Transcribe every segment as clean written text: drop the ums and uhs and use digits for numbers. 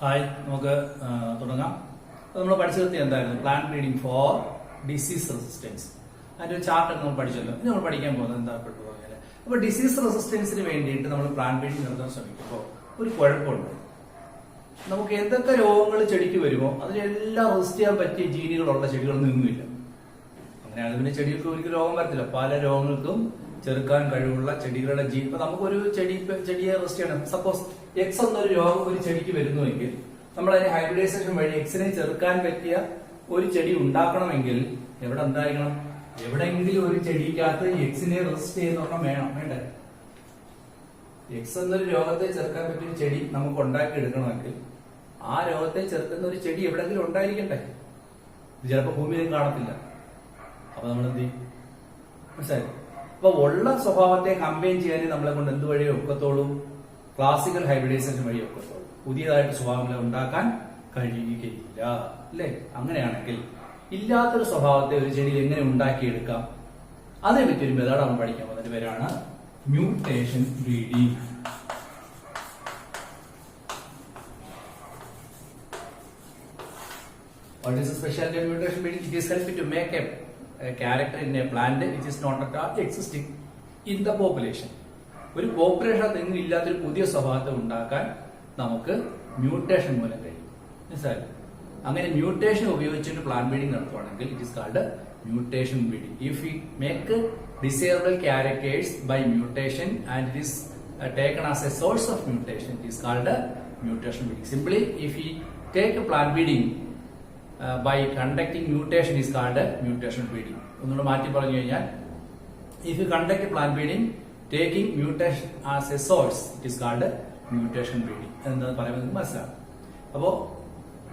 Hi, നമുക്ക് തുടങ്ങാം. നമ്മൾ പഠിച്ചു നിർത്തി എന്തായിരുന്നു? Plant breeding four disease resistance. അതിന്റെ ഒരു ചാർട്ട് നമ്മൾ പഠിച്ചല്ലോ. ഇനി നമ്മൾ പഠിക്കാൻ പോകുന്നത് എന്താ പറഞ്ഞാൽ, അപ്പൊ ഡിസീസ് റെസിസ്റ്റൻസിന് വേണ്ടിയിട്ട് നമ്മൾ പ്ലാന്റ് ബ്രീഡിംഗ് നടത്താൻ ശ്രമിക്കുമ്പോൾ ഒരു കുഴപ്പമുണ്ട്. നമുക്ക് എന്തൊക്കെ രോഗങ്ങൾ ചെടിക്ക് വരുമോ അതിനെല്ലാം റെസിസ്റ്റ് ചെയ്യാൻ പറ്റിയ ജീനുകളുള്ള ചെടികളൊന്നുമില്ല. അങ്ങനെയാണ് പിന്നെ ചെടികൾക്ക് ഒരിക്കലും രോഗം വരത്തില്ല. പല രോഗങ്ങൾക്കും ചെറുക്കാൻ കഴിവുള്ള ചെടികളുടെ ജീൻ. ഇപ്പൊ നമുക്കൊരു ചെടിയെ റെസ്റ്റ് ചെയ്യണം. സപ്പോസ് എക്സ് എന്നൊരു രോഗം ഒരു ചെടിക്ക് വരുന്നുവെങ്കിൽ നമ്മൾ അതിന് ഹൈബ്രിഡൈസേഷൻ വഴി എക്സിനെ ചെറുക്കാൻ പറ്റിയ ഒരു ചെടി ഉണ്ടാക്കണമെങ്കിൽ എവിടെ ഉണ്ടായിരിക്കണം? എവിടെയെങ്കിലും ഒരു ചെടിക്കകത്ത് എക്സിനെ റെസിസ്റ്റ് ചെയ്യുന്നൊരെണ്ണം വേണ്ടേ? എക്സ് എന്നൊരു രോഗത്തെ ചെറുക്കാൻ പറ്റിയ ചെടി നമുക്ക് ഉണ്ടാക്കി എടുക്കണമെങ്കിൽ ആ രോഗത്തെ ചെറുക്കുന്ന ഒരു ചെടി എവിടെയെങ്കിലും ഉണ്ടായിരിക്കണ്ടേ? ഇത് ചിലപ്പോൾ ഭൂമിയിലും കാണത്തില്ല. അപ്പൊ നമ്മൾ എന്ത് ചെയ്യും? മനസ്സിലായി? അപ്പൊ ഉള്ള സ്വഭാവത്തെ കമ്പൈൻ ചെയ്യാൻ നമ്മളെ കൊണ്ട് എന്ത് വഴി ഒക്കത്തോളൂ? ക്ലാസിക്കൽ ഹൈബ്രിഡൈസേഷൻ വഴി ഒക്കത്തോളൂ. പുതിയതായിട്ട് സ്വഭാവങ്ങളെ ഉണ്ടാക്കാൻ കഴിയുകയില്ല, അല്ലേ? അങ്ങനെയാണെങ്കിൽ ഇല്ലാത്തൊരു സ്വഭാവത്തെ ഒരു ചെടിയിൽ എങ്ങനെ ഉണ്ടാക്കിയെടുക്കാം, അതേ പറ്റി ഒരു മെത്തേഡ് നമ്മൾ പഠിക്കാൻ പോകുന്നതിന്റെ പേരാണ് mutation breeding. What is the specialty of mutation breeding? It is helping to make a character in a plant which is not at all existing in the population. ഒരു പോപ്പുലേഷൻ എങ്ങും ഇല്ലാത്തൊരു പുതിയ സ്വഭാവത്തെ ഉണ്ടാക്കാൻ നമുക്ക് മ്യൂട്ടേഷൻ മൂലം കഴിയും. മനസ്സിലായി? അങ്ങനെ മ്യൂട്ടേഷൻ ഉപയോഗിച്ചിട്ട് പ്ലാന്റ് ബ്രീഡിംഗ് നടത്തുവാണെങ്കിൽ it is called mutation breeding. If you make desirable characters by mutation and it is taken as a source of mutation, it is called mutation breeding. Simply, if we take a plant breeding by conducting mutation is called mutation breeding. ഒന്നുകൂടെ മാറ്റി പറഞ്ഞു കഴിഞ്ഞാൽ, if you conduct a plant breeding taking mutation as a source, it is called mutation breeding എന്ന് പറയുന്നത് മനസ്സിലാവും. അപ്പോ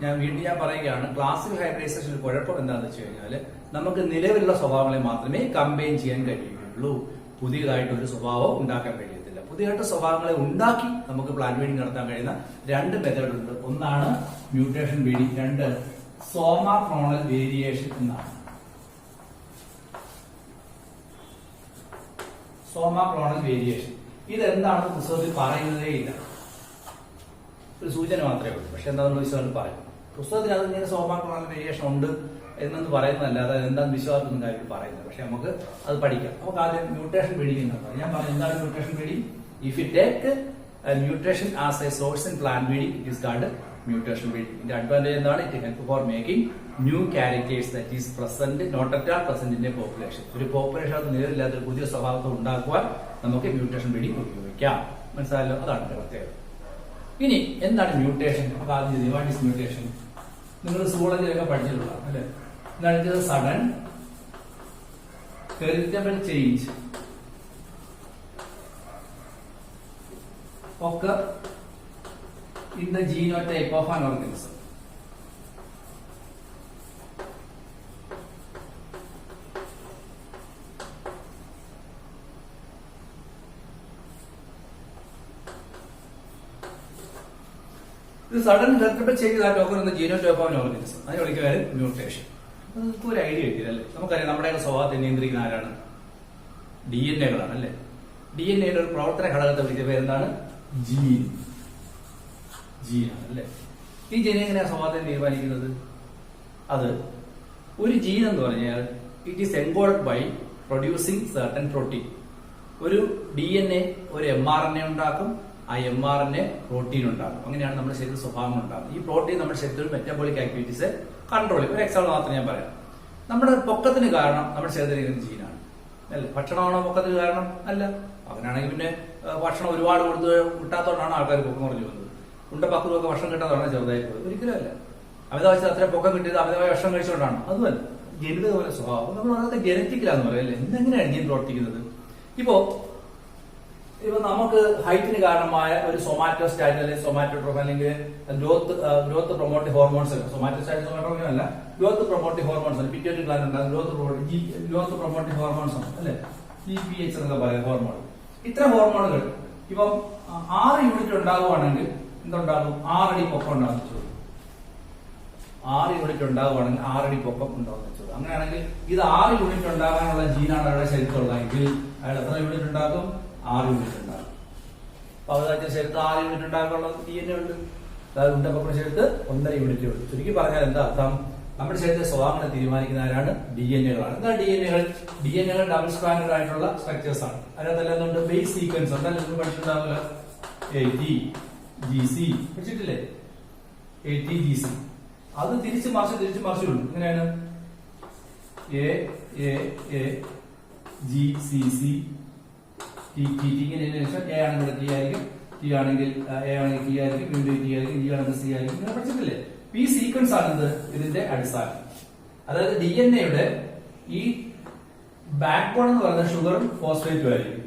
ഞാൻ പറയുകയാണ്, ക്ലാസിക്കൽ ഹൈബ്രിഡൈസേഷന്റെ കുഴപ്പം എന്താണെന്ന് വെച്ച് കഴിഞ്ഞാൽ നമുക്ക് നിലവിലുള്ള സ്വഭാവങ്ങളെ മാത്രമേ കമ്പൈൻ ചെയ്യാൻ കഴിയുകയുള്ളൂ. പുതിയതായിട്ട് ഒരു സ്വഭാവം ഉണ്ടാക്കാൻ കഴിയത്തില്ല. പുതിയതായിട്ട് സ്വഭാവങ്ങളെ ഉണ്ടാക്കി നമുക്ക് പ്ലാന്റ് ബ്രീഡിംഗ് നടത്താൻ കഴിയുന്ന രണ്ട് മെത്തേഡ് ഉണ്ട്. ഒന്നാണ് മ്യൂട്ടേഷൻ ബ്രീഡിംഗ്, രണ്ട് സോമാക്ലോണൽ വേരിയേഷൻ എന്നാണ്. സോമാക്ലോണൽ വേരിയേഷൻ ഇതെന്താണെന്ന് പുസ്തകത്തിൽ പറയുന്നതേ ഇല്ല. ഒരു സൂചന മാത്രമേ ഉള്ളൂ. പക്ഷെ എന്താണെന്ന് വിശ്വാസം പറയും. പുസ്തകത്തിൽ അത് ഇങ്ങനെ സോമാക്ലോണൽ വേരിയേഷൻ ഉണ്ട് എന്നൊന്ന് പറയുന്നതല്ലാതെ എന്താണെന്ന് വിശ്വാസമൊന്നും കാര്യത്തിൽ പറയുന്നത്. പക്ഷെ നമുക്ക് അത് പഠിക്കാം. നമുക്ക് ആദ്യം മ്യൂട്ടേഷൻ ബ്രീഡിംഗ് എന്നാണ്. ഞാൻ പറഞ്ഞു എന്താണ് mutation breeding? If you take mutation as a source in plant breeding, it is called mutation breeding. ഇതിന്റെ അഡ്വാൻറ്റേജ് എന്താണ്? It help for making new characters that is present not at all present in a population. ഒരു population നിലവില്ലാത്ത ഒരു പുതിയ സ്വഭാവത്തെ ഉണ്ടാക്കുവാൻ നമുക്ക് mutation breeding ഉപയോഗിക്കാം. മനസ്സിലായല്ലോ? അതാണ് എന്റെ പ്രത്യേകത. ഇനി എന്താണ് മ്യൂട്ടേഷൻ? അപ്പൊ ആദ്യം വാട്ട് ഈസ് മ്യൂട്ടേഷൻ? നിങ്ങൾ സൂളജിലൊക്കെ പഠിച്ചിട്ടുള്ളതാണ് അല്ലെ? എന്താണ്? Sudden heritable change occur in the genotype of an organism. The sudden heritable change that occur in the genotype of an organism. അതിനെ വിളിക്കുകയാണ് മ്യൂട്ടേഷൻ. നമുക്ക് ഒരു ഐഡിയ കിട്ടില്ല അല്ലേ? നമുക്കറിയാം നമ്മുടെ സ്വഭാവത്തെ നിയന്ത്രിക്കുന്ന ആരാണ്? DNA-കളാണ് അല്ലെ? DNA-യുടെ ഒരു പ്രവർത്തന ഘടകത്തെ വിളിക്കുന്ന പേരെന്താണ്? ജീനാണ് അല്ലെ? ഈ ജീൻ എങ്ങനെയാണ് സ്വഭാവത്തെ തീരുമാനിക്കുന്നത്? അത് ഒരു ജീൻ എന്ന് പറഞ്ഞാൽ it is encoded by producing certain protein. ഒരു DNA ഒരു mRNA ഉണ്ടാക്കും. ആ mRNA പ്രോട്ടീൻ ഉണ്ടാക്കും. അങ്ങനെയാണ് നമ്മുടെ ശരീരത്തിൽ സ്വഭാവങ്ങൾ ഉണ്ടാകുന്നത്. ഈ പ്രോട്ടീൻ നമ്മുടെ ശരീരത്തിൽ മെറ്റബോളിക് ആക്ടിവിറ്റീസ് കൺട്രോൾ ചെയ്യും. ഒരു എക്സാമ്പിൾ മാത്രം ഞാൻ പറയാം. നമ്മുടെ പൊക്കത്തിന് കാരണം നമ്മുടെ ശരീരത്തിൽ ജീനാണ് അല്ലെ? ഭക്ഷണമാണോ പൊക്കത്തിന് കാരണം? അല്ല. അങ്ങനെയാണെങ്കിൽ പിന്നെ ഭക്ഷണം ഒരുപാട് കൊടുത്ത് കിട്ടാത്തതുകൊണ്ടാണ് ആൾക്കാർ പൊക്കം കുറഞ്ഞു പോകുന്നത്. ഉണ്ടപ്പക്കുറൊക്കെ ഭക്ഷണം കിട്ടാത്തതാണ് ചെറുതായി പോയത്. ഒരിക്കലും അല്ല. അമിതമായി അത്രയും പൊക്കം കിട്ടിയത് അമിതമായ ഭക്ഷണം കഴിച്ചുകൊണ്ടാണ്. അതുമല്ല, ജനിതക പോലെ സ്വഭാവം നമ്മൾ അതൊക്കെ ജനറ്റിക്കലാന്ന് പറയാം അല്ലേ? എന്തെങ്ങനെയാണ് ജീൻ പ്രവർത്തിക്കുന്നത്? ഇപ്പൊ നമുക്ക് ഹൈറ്റിന് കാരണമായ ഒരു സൊമാറ്റോസ്റ്റാറ്റിൻ അല്ലെങ്കിൽ സൊമാറ്റോട്രോഫ് അല്ലെങ്കിൽ ഗ്രോത്ത് പ്രൊമോട്ടീവ് ഹോർമോൺസ് അല്ല. സൊമാറ്റോസ്റ്റാറ്റിൻ സൊമാറ്റോട്രോഫിൻ അല്ല, ഗ്രോത്ത് പ്രൊമോട്ടീവ് ഹോർമോൺസ് ആണ്. പിറ്റ്യൂട്ടറി ഗ്ലാൻഡ് ഉണ്ടാകും ഗ്രോത്ത് പ്രൊമോട്ടീവ് ഹോർമോൺസ് ആണ് അല്ലെ? GPH എന്നൊക്കെ പറയാം ഹോർമോൺ. ഇത്തരം ഹോർമോണുകൾ ഇപ്പം 6 യൂണിറ്റ് ഉണ്ടാകുവാണെങ്കിൽ എന്തുണ്ടാകും? 6 അടി പൊക്കം ഉണ്ടാകുന്ന വെച്ചോളൂ. 6 യൂണിറ്റ് ഉണ്ടാകുവാണെങ്കിൽ 6 അടി പൊക്കം ഉണ്ടാകുന്ന വെച്ചോളൂ. അങ്ങനെയാണെങ്കിൽ ഇത് 6 യൂണിറ്റ് ഉണ്ടാകാനുള്ള ജീനാണ് അയാളുടെ ശരീരത്തുള്ളതെങ്കിൽ അയാൾ എത്ര യൂണിറ്റ് ഉണ്ടാക്കും? 6 യൂണിറ്റ് ഉണ്ടാകും. പാവതാച്ച ശരീരത്ത് 6 യൂണിറ്റ് ഉണ്ടാകാനുള്ള DNA ഉണ്ട്. അതായത് ഉണ്ടപ്പുറ ശരീരത്ത് 1.5 യൂണിറ്റ് ഉണ്ട്. ചുരുക്കി പറഞ്ഞാൽ എന്താ അർത്ഥം? നമ്മുടെ ശരീരത്തിലെ സ്വഭാവങ്ങളെ തീരുമാനിക്കുന്ന ആരാണ്? DNA-കളാണ്. എന്താ DNA-കൾ? DNA-കൾ ഡബിൾ സ്ട്രാൻഡഡ് ആയിട്ടുള്ള സ്ട്രക്ചേഴ്സ് ആണ്. അതിനകത്തല്ല ബേസ് സീക്വൻസ് ഉണ്ടല്ലോ, നിങ്ങൾ പഠിച്ചിട്ടുണ്ടാവില്ല. ATGC പഠിച്ചിട്ടില്ലേ? ATGC അത് തിരിച്ച് മറിച്ചുണ്ട്. എങ്ങനെയാണ്? AGCC TT ഇങ്ങനെ A ആണെങ്കിൽ T ആയിരിക്കും, T ആണെങ്കിൽ A ആണെങ്കിൽ T ആയിരിക്കും, വീണ്ടും T ആയിരിക്കും, G ആണെങ്കിൽ C ആയിരിക്കും. ഇങ്ങനെ പഠിച്ചിട്ടില്ലേ? ഈ സീക്വൻസ് ആണെന്ത് ഇതിന്റെ അടിസ്ഥാനം. അതായത് DNA-യുടെ ഈ ബാക്ക് ബോൺ എന്ന് പറയുന്നത് ഷുഗറും ഫോസ്ഫേറ്റും ആയിരിക്കും.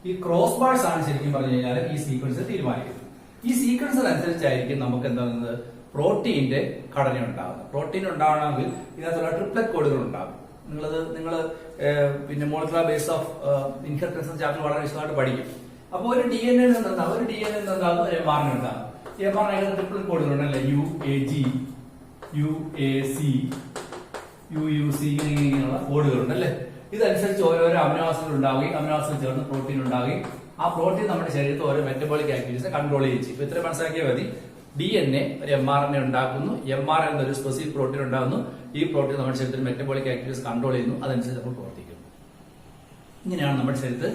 ഈ ക്രോസ് ബാർസ് ആണ് ശരിക്കും പറഞ്ഞു കഴിഞ്ഞാൽ ഈ സീക്വൻസ് തീരുമാനിക്കുന്നത്. ഈ സീക്വൻസിനനുസരിച്ചായിരിക്കും നമുക്ക് എന്താകുന്നത്? പ്രോട്ടീന്റെ ഘടന ഉണ്ടാകുന്നത്. പ്രോട്ടീൻ ഉണ്ടാവണമെങ്കിൽ ഇതിനകത്തുള്ള ട്രിപ്ലറ്റ് കോഡുകൾ ഉണ്ടാകും. നിങ്ങൾ പിന്നെ molecular base of inheritance chapter വളരെ വിശദമായിട്ട് പഠിക്കും. അപ്പോൾ ഒരു DNA നിന്നുണ്ടാകും, ഒരു DNA നിന്നുണ്ടാകും, mRNA ഉണ്ടാകും. mRNA ട്രിപ്ലറ്റ് കോഡുകൾ ഉണ്ടല്ലേ, UAG, UAC, UUC ഇങ്ങനെയുള്ള കോഡുകൾ ഉണ്ടല്ലേ. ഇതനുസരിച്ച് ഓരോരോ അമിനോ ആസിഡ് ഉണ്ടാവുകയും അമിനോ ആസിഡ് ചേർന്ന് പ്രോട്ടീൻ ഉണ്ടാവുകയും ആ പ്രോട്ടീൻ നമ്മുടെ ശരീരത്തിൽ ഓരോ മെറ്റബോളിക് ആക്ടിവിറ്റീസിനെ കൺട്രോൾ ചെയ്യും. ഇപ്പൊ ഇത്ര മനസ്സിലാക്കിയാൽ മതി. DNA ഒരു mRNA ഉണ്ടാക്കുന്നു, mRNA എന്നൊരു സ്പെസിഫിക് പ്രോട്ടീൻ ഉണ്ടാകുന്നു. ഈ പ്രോട്ടീൻ നമ്മുടെ ശരീരത്തിൽ മെറ്റബോളിക് ആക്ടിവിറ്റീസ് കൺട്രോൾ ചെയ്യുന്നു, അതനുസരിച്ച് നമ്മൾ പ്രവർത്തിക്കുന്നു. ഇങ്ങനെയാണ് നമ്മുടെ ശരീരത്തിൽ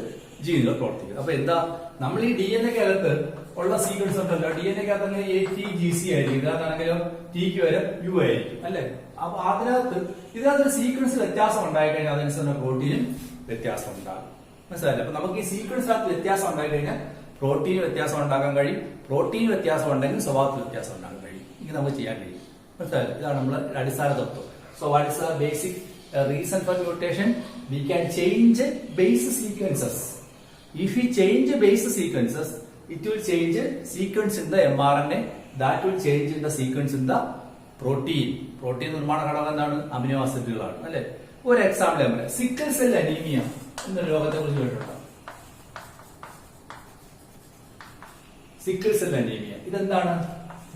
ജീനുകൾ പ്രവർത്തിക്കുന്നത്. അപ്പൊ എന്താ, നമ്മൾ ഈ DNA-ക്കകത്ത് ഉള്ള സീക്വൻസ് ഉണ്ടല്ലോ, DNA-ക്കകത്ത് അങ്ങനെ ATGC ആയിരിക്കും, ഇതിനകത്താണെങ്കിലും Tക്ക് വരെ U ആയിരിക്കും അല്ലെ. അപ്പൊ ഇതിനകത്ത് സീക്വൻസ് വ്യത്യാസം ഉണ്ടായിക്കഴിഞ്ഞാൽ അതനുസരിച്ച് പ്രോട്ടീനും വ്യത്യാസം ഉണ്ടാകും. മനസ്സിലായില്ലേ? അപ്പൊ നമുക്ക് ഈ സീക്വൻസിനകത്ത് വ്യത്യാസം ഉണ്ടായിക്കഴിഞ്ഞാൽ പ്രോട്ടീൻ വ്യത്യാസം ഉണ്ടാക്കാൻ കഴിയും, പ്രോട്ടീൻ വ്യത്യാസം ഉണ്ടെങ്കിൽ സ്വഭാവത്തിൽ വ്യത്യാസം ഉണ്ടാക്കാൻ കഴിയും. ഇങ്ങനെ നമുക്ക് ചെയ്യാൻ കഴിയും. മനസ്സിലായില്ലേ? ഇതാണ് നമ്മൾ അടിസ്ഥാന തത്വം. So what is the basic reason for mutation? We can change base sequences. If we change base sequences, it will change sequence in the mRNA. That will change in the sequence in the protein. Protein നിർമ്മാണ ഘടകം എന്താണ്? Amino ആസിഡുകളാണ് അല്ലെ. ഒരു example ഞാൻ പറയാം. Sickle cell anaemia എന്നൊരു രോഗത്തെ കുറിച്ച് കേട്ടിട്ടുണ്ടോ? സിക്കിൾ സെൽ അനീമിയ ഇതെന്താണ്?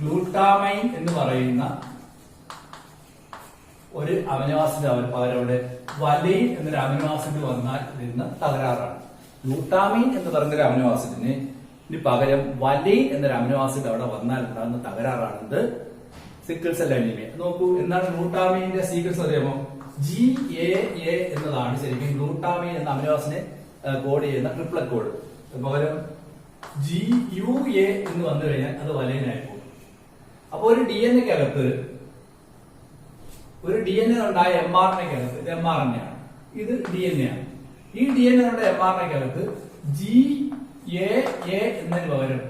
ഗ്ലൂട്ടാമൈൻ എന്ന് പറയുന്ന ഒരു അമിനോ ആസിഡ് അവരുടെ വലൈൻ എന്നൊരു അമിനോ ആസിഡ് വന്നാൽ വരുന്ന തകരാറാണ്. ഗ്ലൂട്ടാമൈൻ എന്ന് പറയുന്നൊരു അമിനോ ആസിഡിന് പകരം വലൈൻ എന്നൊരു അമിനോ ആസിഡ് അവിടെ വന്നാൽ ഉണ്ടാകുന്ന തകരാറാണെന്ന് സിക്കിൾ സെൽ അനീമിയ. നോക്കൂ, എന്താണ് ഗ്ലൂട്ടാമൈന്റെ സീക്വൻസ് അറിയാമോ? GAA എന്നതാണ് ശരിക്കും ഗ്ലൂട്ടാമൈൻ എന്ന അമിനോ ആസിഡിനെ കോഡ് ചെയ്യുന്ന ട്രിപ്ലറ്റ് കോഡ്. പകരം GUA എന്ന് വന്നു കഴിഞ്ഞാൽ അത് വലൈനായി പോകും. അപ്പൊ ഒരു DNA-ക്കകത്ത് ഒരു DNA ഉണ്ടായ mRNA-ക്കകത്ത് ഇത് mRNA ആണ്, ഇത് DNA ആണ്. ഈ DNA യുടെ mRNA-ക്കകത്ത് GAA എന്നതിന് പകരം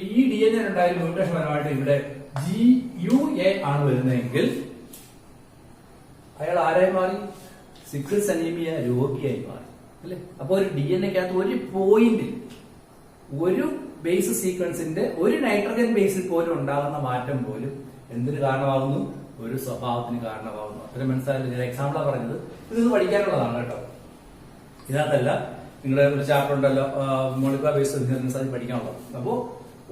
ഈ DNA ഉണ്ടായ മ്യൂട്ടേഷൻ പരമായിട്ട് ഇവിടെ GUA ആണ് വരുന്നതെങ്കിൽ അയാൾ ആരായി മാറി? സിക്കിൾ സെൽ അനീമിയ രോഗിയായി മാറി അല്ലെ. അപ്പൊ ഒരു DNA-ക്കകത്ത് ഒരു പോയിന്റിൽ ഒരു ബേസ് സീക്വൻസിന്റെ ഒരു നൈട്രജൻ ബേസിൽ പോലും ഉണ്ടാകുന്ന മാറ്റം പോലും എന്തിന് കാരണമാകുന്നു? ഒരു സ്വഭാവത്തിന് കാരണമാകുന്നു. അത്രയും മനസ്സിലായില്ല. ഞാൻ എക്സാമ്പിളാ പറഞ്ഞത്. ഇത് പഠിക്കാനുള്ളതാണ് കേട്ടോ. ഇതിനകത്തല്ല, നിങ്ങളുടെ ഒരു ചാപ്റ്റർ ഉണ്ടല്ലോ മോളിക്കുലർ ബേസ് ഇൻഹെറിറ്റൻസ്, അത് പഠിക്കാനുള്ളത്. അപ്പോ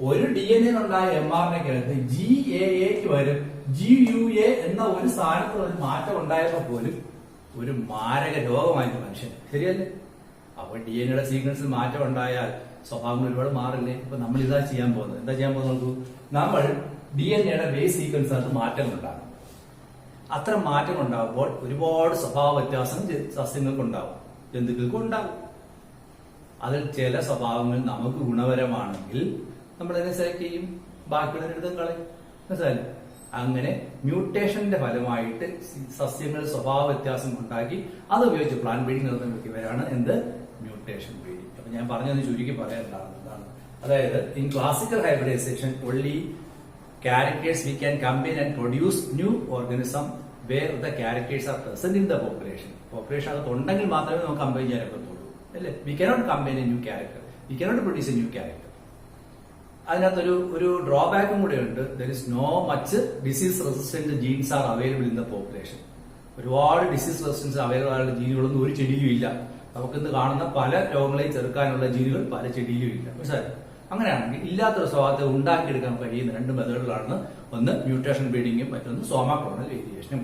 ഒരു DNA ഉണ്ടായ mRNA-ക്കകത്ത് GAA-ക്ക് വരും GUA എന്ന ഒരു സ്ഥാനത്ത് ഒരു മാറ്റം ഉണ്ടായപ്പോ പോലും ഒരു മാരക രോഗമായിരുന്നു മനുഷ്യന്. ശരിയല്ലേ? അപ്പൊ DNA-യുടെ സീക്വൻസിൽ മാറ്റം ഉണ്ടായാൽ സ്വഭാവങ്ങൾ ഒരുപാട് മാറില്ലേ. ഇപ്പൊ നമ്മൾ ഇതാ ചെയ്യാൻ പോകുന്നത്. എന്താ ചെയ്യാൻ പോകുന്നത് നോക്കൂ. നമ്മൾ DNA-യുടെ ബേസ് സീക്വൻസിനകത്ത് മാറ്റങ്ങൾ ഉണ്ടാകും. അത്തരം മാറ്റം ഉണ്ടാകുമ്പോൾ ഒരുപാട് സ്വഭാവ വ്യത്യാസം സസ്യങ്ങൾക്ക് ഉണ്ടാവും, ജന്തുക്കൾക്കും ഉണ്ടാകും. അതിൽ ചില സ്വഭാവങ്ങൾ നമുക്ക് ഗുണപരമാണെങ്കിൽ നമ്മൾ അതിനെ സെലക്ട് ചെയ്യും, ബാക്കിയുള്ളവരെടുത്തും കളയും. മനസ്സിലായി? അങ്ങനെ മ്യൂട്ടേഷന്റെ ഫലമായിട്ട് സസ്യങ്ങൾ സ്വഭാവ വ്യത്യാസം ഉണ്ടാക്കി അത് ഉപയോഗിച്ച് പ്ലാന്റ് ബ്രീഡിംഗ് നടത്തുന്നവരാണ് എന്ത്? Mutation breeding. അപ്പൊ ഞാൻ പറഞ്ഞത് ചുരുക്കി പറയാൻ എന്താണ്, അതായത് in classical hybridisation only characters we can combine and produce new organism where the characters are present in the population. Population അകത്ത് ഉണ്ടെങ്കിൽ മാത്രമേ നമുക്ക് കമ്പൈൻ ചെയ്യാൻ പറ്റുള്ളൂ അല്ലേ. We cannot combine a new character, we cannot produce a new character. അതിനകത്തൊരു ഡ്രോബാക്കും കൂടെ ഉണ്ട്. there is no much disease resistant genes are available in the population. ഒരുപാട് ഡിസീസ് റെസിസ്റ്റൻസ് അവൈലബിൾ ആയുള്ള ജീനുകളൊന്നും ഒരു ചെടിയിലും ഇല്ല. നമുക്കിന്ന് കാണുന്ന പല രോഗങ്ങളെയും ചെറുക്കാനുള്ള ജീനുകൾ പല ചെടിയിലും ഇല്ല. മനസ്സിലായി? അങ്ങനെയാണെങ്കിൽ ഇല്ലാത്തൊരു സ്വഭാവത്തെ ഉണ്ടാക്കിയെടുക്കാൻ കഴിയുന്ന രണ്ട് മെത്തേഡുകളാണ്. ഒന്ന് മ്യൂട്ടേഷൻ ബ്രീഡിങ്ങും, മറ്റൊന്ന് സോമാക്ലോണൽ വേരിയേഷനും.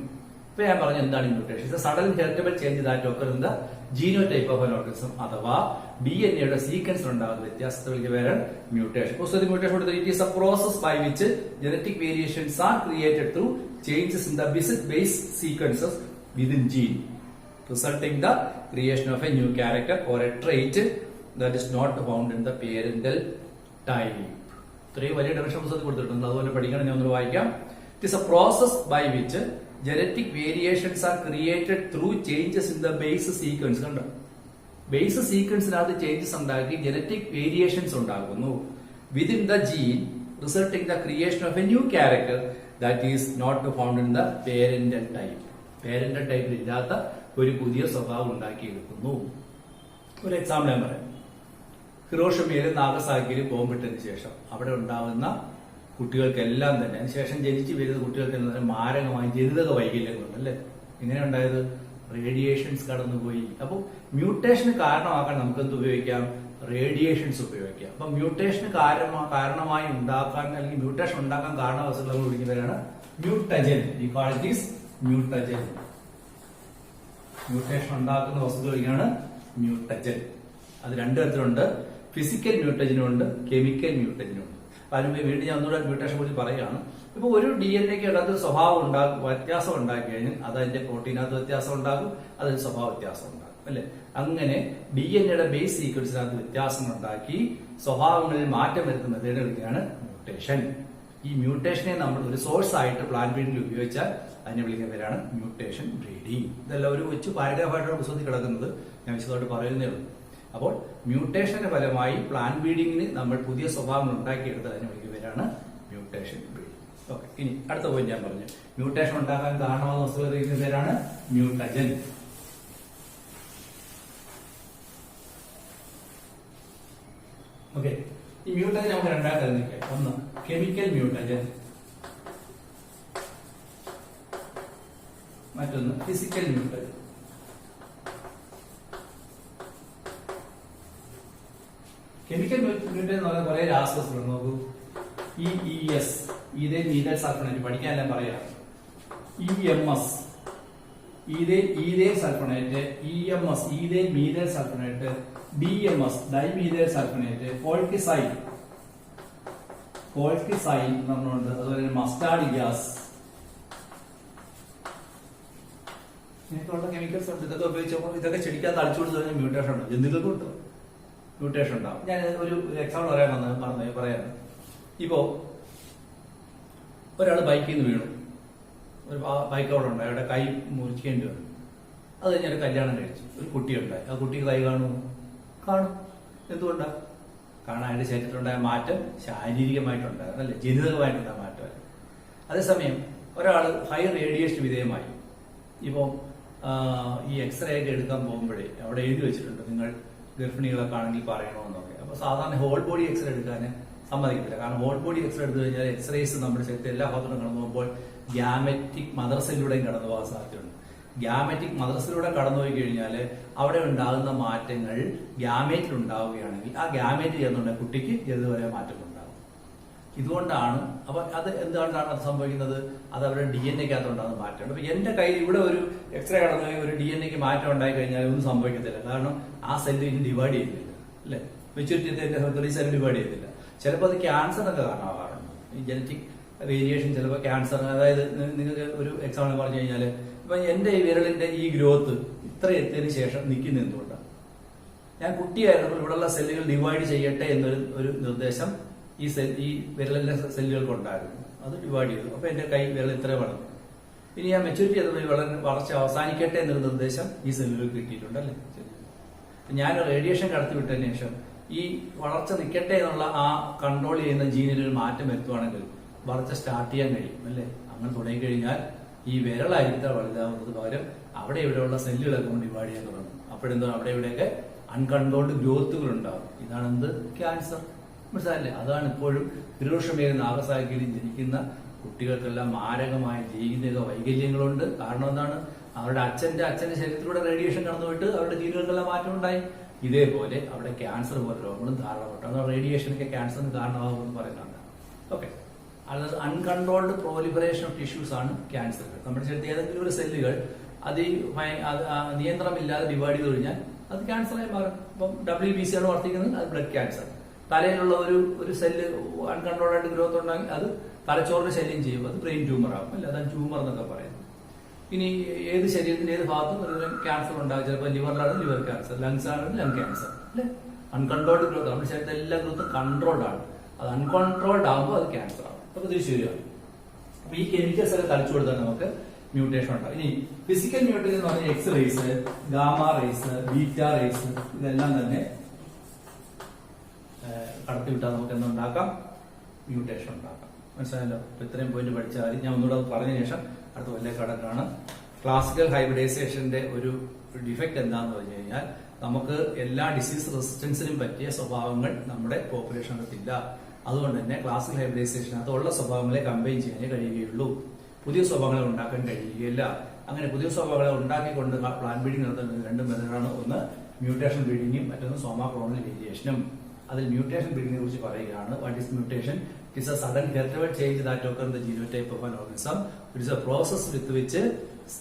ഇപ്പൊ ഞാൻ പറഞ്ഞ എന്താണ് mutation? Sudden heritable change that occur in the genotype of an organism അഥവാ DNA സീക്വൻസിൽ ഉണ്ടാകുന്ന വ്യത്യാസത്തെ വിളിക്കുന്ന പേരാണ് mutation. Mutation it is a process by which genetic variations are created through changes in the base sequences within gene resulting the creation of a new character or a trait that is not found in the parental type. ഇത്രയും വലിയ definition പുസ്തകത്തിൽ കൊടുത്തിട്ടുണ്ട്, അതുപോലെ പഠിക്കണം. ഞാൻ ഒന്ന് വായിക്കാം. It is a process by which genetic variations are created through changes in the base sequence. കണ്ടോ, ബേസ് സീക്വൻസിനകത്ത് ചേഞ്ചസ് ഉണ്ടാക്കി ജനറ്റിക് വേരിയേഷൻസ് ഉണ്ടാകുന്നു within the gene resulting the creation of a new character that is not found in the parental type. Parental ടൈപ്പിൽ ഇല്ലാത്ത ഒരു പുതിയ സ്വഭാവം ഉണ്ടാക്കിയെടുക്കുന്നു. ഒരു എക്സാമ്പിൾ ഞാൻ പറയാം. ഹിരോഷിമയിലും നാഗസാക്കിയിലും ബോംബിട്ടതിന് ശേഷം അവിടെ ഉണ്ടാകുന്ന കുട്ടികൾക്കെല്ലാം തന്നെ അതിനുശേഷം ജനിച്ചു വരുന്ന കുട്ടികൾക്കെല്ലാം മാരകമായ ജനിതക വൈകല്യങ്ങളുണ്ട് അല്ലെ. എങ്ങനെ ഉണ്ടായത്? റേഡിയേഷൻസ് കടന്നുപോയി. അപ്പോൾ മ്യൂട്ടേഷന് കാരണമാക്കാൻ നമുക്ക് എന്ത് ഉപയോഗിക്കാം? റേഡിയേഷൻസ് ഉപയോഗിക്കാം. അപ്പൊ മ്യൂട്ടേഷന് കാരണമായി ഉണ്ടാക്കാൻ അല്ലെങ്കിൽ മ്യൂട്ടേഷൻ ഉണ്ടാക്കാൻ കാരണവസ്തുക്കൾ നമ്മൾ വിളിക്കുന്നവരാണ് മ്യൂട്ടജൻ. ഈ ക്വാളിറ്റീസ് മ്യൂട്ടജൻ. മ്യൂട്ടേഷൻ ഉണ്ടാക്കുന്ന വസ്തുക്കളാണ് മ്യൂട്ടജൻ. അത് രണ്ടു തരത്തിലുണ്ട്. ഫിസിക്കൽ മ്യൂട്ടജനും ഉണ്ട്, കെമിക്കൽ മ്യൂട്ടജനും ഉണ്ട്. അതിന് വീണ്ടും ഞാൻ ഒന്നുകൂടെ മ്യൂട്ടേഷനെ കുറിച്ച് പറയുകയാണ്. ഇപ്പൊ ഒരു DNA അകത്ത് സ്വഭാവം വ്യത്യാസം ഉണ്ടാക്കി കഴിഞ്ഞാൽ അത് അതിന്റെ പ്രോട്ടീനകത്ത് വ്യത്യാസം ഉണ്ടാകും, അതിന് സ്വഭാവ വ്യത്യാസം ഉണ്ടാകും അല്ലെ. അങ്ങനെ DNA ബേസ് സീക്വൻസിനകത്ത് വ്യത്യാസങ്ങൾ ഉണ്ടാക്കി സ്വഭാവങ്ങളിൽ മാറ്റം വരുത്തുന്ന മെത്തേഡുകളൊക്കെയാണ് മ്യൂട്ടേഷൻ. ഈ മ്യൂട്ടേഷനെ നമ്മൾ ഒരു സോഴ്സ് ആയിട്ട് പ്ലാന്റ് ബ്രീഡിംഗിൽ ഉപയോഗിച്ചാൽ അതിനെ വിളിക്കുന്ന പേരാണ് മ്യൂട്ടേഷൻ ബ്രീഡിംഗ്. ഇതെല്ലാം ഒരു കൊച്ചു പാരഗ്രാഫായിട്ടാണ് പുസ്തകത്തിൽ കിടക്കുന്നത്, ഞാൻ വിശദമായിട്ട് പറയുന്നേ ഉള്ളൂ. അപ്പോൾ മ്യൂട്ടേഷന്റെ ഫലമായി പ്ലാന്റ് ബ്രീഡിംഗിന് നമ്മൾ പുതിയ സ്വഭാവങ്ങൾ ഉണ്ടാക്കിയെടുത്ത് അതിനെ വിളിക്കുന്ന പേരാണ് മ്യൂട്ടേഷൻ ബ്രീഡിംഗ്. ഓക്കെ, ഇനി അടുത്ത പോയിന്റ് ഞാൻ പറഞ്ഞു. മ്യൂട്ടേഷൻ ഉണ്ടാക്കാൻ കാരണമാകുന്ന വസ്തുക്കൾ വിളിക്കുന്ന പേരാണ് മ്യൂട്ടജൻ. ഓക്കെ, ഈ മ്യൂട്ടജൻ നമുക്ക് രണ്ടാം തരത്തിലേക്ക്. ഒന്ന് കെമിക്കൽ മ്യൂട്ടജൻ, മറ്റൊന്ന് ഫിസിക്കൽ മ്യൂട്ടജൻ. കെമിക്കൽ മ്യൂട്ടജൻ എന്ന് പറയുന്ന കുറെ രാസവസ്തുക്കൾ നോക്കൂ. EES ഈഥൈൽ മീഥൈൽ സൾഫണേറ്റ് പഠിക്കാനെല്ലാം പറയാം. EMS ethyl sulphonate, EMS ethyl methyl sulphonate, DMS dimethyl sulphonate, colchicine എന്ന് പറഞ്ഞുകൊണ്ട്, അതുപോലെ മസ്റ്റാർഡ് ഗ്യാസ്, ഇങ്ങനെയൊക്കെയുള്ള കെമിക്കൽസ് ഉണ്ട്. ഇതൊക്കെ ഉപയോഗിച്ചപ്പോൾ ഇതൊക്കെ ചെടിക്കകത്ത് അടിച്ചു കൊടുത്തു കഴിഞ്ഞാൽ മ്യൂട്ടേഷൻ ഉണ്ടാവും, ജന്തുക്കൾക്കും ഉണ്ടാവും, മ്യൂട്ടേഷൻ ഉണ്ടാവും. ഞാൻ ഒരു എക്സാമ്പിൾ പറയാൻ ഇപ്പോ ഒരാൾ ബൈക്കിൽ നിന്ന് വീണു, ഒരു ബൈക്ക് അവിടെ ഉണ്ട്, അയാളുടെ കൈ മുറിക്കേണ്ടി വന്നു. അത് കഴിഞ്ഞൊരു കല്യാണം കഴിച്ചു, ഒരു കുട്ടിയുണ്ടായി. ആ കുട്ടിക്ക് കൈ കാണുമോ? കാണും. എന്തുകൊണ്ടാ? കാരണം അയാളുടെ ശരീരത്തിലുണ്ടായ മാറ്റം ശാരീരികമായിട്ടുണ്ടായിരുന്നു അല്ലെ, ജനിതകമായിട്ടുണ്ടായ മാറ്റമല്ല. അതേസമയം ഒരാൾ ഹൈ റേഡിയേഷൻ വിധേയമായി. ഇപ്പോൾ ഈ എക്സ്റേ ഒക്കെ എടുക്കാൻ പോകുമ്പോഴേ അവിടെ എഴുതി വെച്ചിട്ടുണ്ട് നിങ്ങൾ ഗർഭിണികളൊക്കെ ആണെങ്കിൽ പറയണമെന്നൊക്കെ. അപ്പൊ സാധാരണ ഹോൾ ബോഡി എക്സ്റേ എടുക്കാൻ സമ്മതിക്കത്തില്ല. കാരണം ഹോൾ ബോഡി എക്സ്റേ എടുത്തു കഴിഞ്ഞാൽ എക്സ്റേസ് നമ്മുടെ ശരീരത്തിൽ എല്ലാ ഭാഗത്തും കടന്നു പോകുമ്പോൾ ഗ്യാമറ്റിക് മദർസിലൂടെയും കടന്നു പോകാൻ സാധ്യതയുണ്ട്. ഗ്യാമറ്റിക് മദർസിലൂടെ കടന്നുപോയി കഴിഞ്ഞാൽ അവിടെ ഉണ്ടാകുന്ന മാറ്റങ്ങൾ ഗ്യാമേറ്റിൽ ഉണ്ടാവുകയാണെങ്കിൽ ആ ഗാമേറ്റ് ചെയ്യുന്നുണ്ട് കുട്ടിക്ക് ജനിതകപരമായ മാറ്റങ്ങൾ ഉണ്ടാകും. ഇതുകൊണ്ടാണ്. അപ്പൊ അത് എന്തുകൊണ്ടാണ് അത് സംഭവിക്കുന്നത്? അത് അവരുടെ DNA ഉണ്ടാകുന്ന മാറ്റമുണ്ട്. അപ്പൊ എന്റെ കയ്യിൽ ഇവിടെ ഒരു എക്സ്റേ കടന്നുപോയി ഒരു DNA മാറ്റം ഉണ്ടായി കഴിഞ്ഞാൽ ഒന്നും സംഭവിക്കത്തില്ല. കാരണം ആ സെല്ല് ഇനി ഡിവൈഡ് ചെയ്യുന്നില്ല അല്ലെ, മെച്യൂരിറ്റി സെൽ ഡിവൈഡ് ചെയ്തില്ല. ചിലപ്പോൾ അത് ക്യാൻസറിനൊക്കെ കാരണമാകാറുണ്ട്. ഈ ജനറ്റിക് വേരിയേഷൻ ചിലപ്പോൾ ക്യാൻസർ. അതായത് നിങ്ങൾക്ക് ഒരു എക്സാമ്പിൾ പറഞ്ഞു കഴിഞ്ഞാൽ ഇപ്പൊ എന്റെ ഈ വിരലിന്റെ ഈ ഗ്രോത്ത് ഇത്ര എത്തിയതിനു ശേഷം നിൽക്കുന്ന എന്തുകൊണ്ടാണ്? ഞാൻ കുട്ടിയായിരുന്നപ്പോൾ ഇവിടെയുള്ള സെല്ലുകൾ ഡിവൈഡ് ചെയ്യട്ടെ എന്നൊരു നിർദ്ദേശം ഈ വിരലിന്റെ സെല്ലുകൾക്ക് ഉണ്ടായിരുന്നു. അത് ഡിവൈഡ് ചെയ്തു. അപ്പൊ എന്റെ കൈ വിരൽ ഇത്ര വളർന്നു. ഇനി ഞാൻ മെച്യൂരിറ്റി ചെയ്തപ്പോൾ വളർച്ച അവസാനിക്കട്ടെ എന്നൊരു നിർദ്ദേശം ഈ സെല്ലുകൾക്ക് കിട്ടിയിട്ടുണ്ടല്ലേ. ഞാൻ റേഡിയേഷൻ കടത്തി വിട്ടതിന് ശേഷം ഈ വളർച്ച നിൽക്കട്ടെ എന്നുള്ള ആ കൺട്രോൾ ചെയ്യുന്ന ജീനിൽ ഒരു മാറ്റം വരുത്തുവാണെങ്കിൽ വളർച്ച സ്റ്റാർട്ട് ചെയ്യാൻ കഴിയും അല്ലെ. അങ്ങനെ തുടങ്ങിക്കഴിഞ്ഞാൽ ഈ വിരലായിരിക്കും വലുതാവുന്നത് പകരം അവിടെ ഇവിടെയുള്ള സെല്ലുകളൊക്കെ കൊണ്ട് ഡിവൈഡ് ചെയ്യാൻ തുടങ്ങും. അപ്പോഴെന്തോ അവിടെ ഇവിടെയൊക്കെ അൺകൺട്രോൾഡ് ഗ്രോത്തുകൾ ഉണ്ടാവും. ഇതാണ് എന്ത്? ക്യാൻസർ. മനസ്സിലായില്ലേ? അതാണ് ഇപ്പോഴും ഹിരോഷിമയിലും നാഗസാക്കിയിലും ജനിക്കുന്ന കുട്ടികൾക്കെല്ലാം മാരകമായ ജനിതക വൈകല്യങ്ങളുണ്ട്. കാരണം എന്താണ്? അവരുടെ അച്ഛന്റെ ശരീരത്തിലൂടെ റേഡിയേഷൻ കടന്നുപോയിട്ട് അവരുടെ ജീനുകൾക്കെല്ലാം മാറ്റം ഉണ്ടായി. ഇതേപോലെ അവിടെ ക്യാൻസർ പോലെ രോഗങ്ങളും ധാരാളപ്പെട്ടു. അത് റേഡിയേഷനൊക്കെ ക്യാൻസറിന് കാരണമാകുമെന്ന് പറയുന്നുണ്ട്. ഓക്കെ, അത് അൺകൺട്രോൾഡ് പ്രോലിഫറേഷൻ ഓഫ് ടിഷ്യൂസ് ആണ് ക്യാൻസർ. നമ്മുടെ ശരീരത്തിൽ ഏതെങ്കിലും ഒരു സെല്ലുകൾ നിയന്ത്രണമില്ലാതെ ഡിവൈഡ് ചെയ്ത് കഴിഞ്ഞാൽ അത് ക്യാൻസറായി മാറും. ഇപ്പം WBC ആണ് വർദ്ധിക്കുന്നത്, അത് ബ്ലഡ് ക്യാൻസർ. തലയിലുള്ള ഒരു സെല്ല് അൺകൺട്രോൾഡ് ആയിട്ട് ഗ്രോത്ത് ഉണ്ടെങ്കിൽ അത് തലച്ചോറിന് ശല്യം ചെയ്യും, അത് ബ്രെയിൻ ട്യൂമർ ആകും. അല്ല, അതാണ് ട്യൂമർ എന്നൊക്കെ പറയുന്നത്. ഇനി ഏത് ശരീരത്തിന്റെ ഏത് ഭാഗത്തും ഒരു ക്യാൻസർ ഉണ്ടാകും. ചിലപ്പോൾ ലിവറിലാണ് ലിവർ ക്യാൻസർ, ലങ്സ് ആണ് ലങ് ക്യാൻസർ. അല്ലെ, അൺകൺട്രോൾഡ് ഗ്രോത്ത്. നമ്മുടെ ശരീരത്തെ എല്ലാ ഗ്രോത്തും കൺട്രോൾഡ് ആണ്. അത് അൺകൺട്രോൾഡ് ആകുമ്പോൾ അത് ക്യാൻസർ ആകും. അപ്പൊ ഇത് ശരിയാണ്. അപ്പൊ ഈ കെമിക്കൽസ് ഒക്കെ തളിച്ചു കൊടുത്താൽ നമുക്ക് മ്യൂട്ടേഷൻ ഉണ്ടാവും. ഇനി ഫിസിക്കൽ മ്യൂട്ടേഷൻ എന്ന് പറഞ്ഞാൽ X rays, gamma rays, beta rays, ഇതെല്ലാം തന്നെ കടത്തിവിട്ടാൽ നമുക്ക് എന്തുണ്ടാക്കാം? മ്യൂട്ടേഷൻ ഉണ്ടാക്കാം. മനസ്സിലായല്ലോ? അപ്പൊ ഇത്രയും പോയിന്റ് പഠിച്ചാൽ ഞാൻ ഒന്നുകൂടെ പറഞ്ഞ ശേഷം അടുത്ത വലിയ കടക്കാണ്. ക്ലാസിക്കൽ ഹൈബ്രിഡൈസേഷന്റെ ഒരു ഡിഫക്റ്റ് എന്താണെന്ന് പറഞ്ഞു കഴിഞ്ഞാൽ നമുക്ക് എല്ലാ ഡിസീസ് റെസിസ്റ്റൻസിനും പറ്റിയ സ്വഭാവങ്ങൾ നമ്മുടെ പോപ്പുലേഷനകത്തില്ല. അതുകൊണ്ട് തന്നെ ക്ലാസിക്കൽ ഹൈബ്രിഡൈസേഷനകത്ത് ഉള്ള സ്വഭാവങ്ങളെ കമ്പൈൻ ചെയ്യാനേ കഴിയുകയുള്ളൂ. പുതിയ സ്വഭാവങ്ങളെ ഉണ്ടാക്കാൻ കഴിയുകയില്ല. അങ്ങനെ പുതിയ സ്വഭാവങ്ങളെ ഉണ്ടാക്കിക്കൊണ്ട് പ്ലാൻ ബ്രീഡിംഗ് നടത്തുന്ന രണ്ട് മെത്തേഡാണ്. ഒന്ന് മ്യൂട്ടേഷൻ ബ്രീഡിംഗും മറ്റൊന്ന് സോമാ ക്ലോണൽ വേരിയേഷനും. അതിൽ മ്യൂട്ടേഷൻ ബ്രീഡിംഗിനെ കുറിച്ച് പറയുകയാണ്. What is mutation? It is a sudden heritable change that occurs in the genotype of an organism. It is a process with which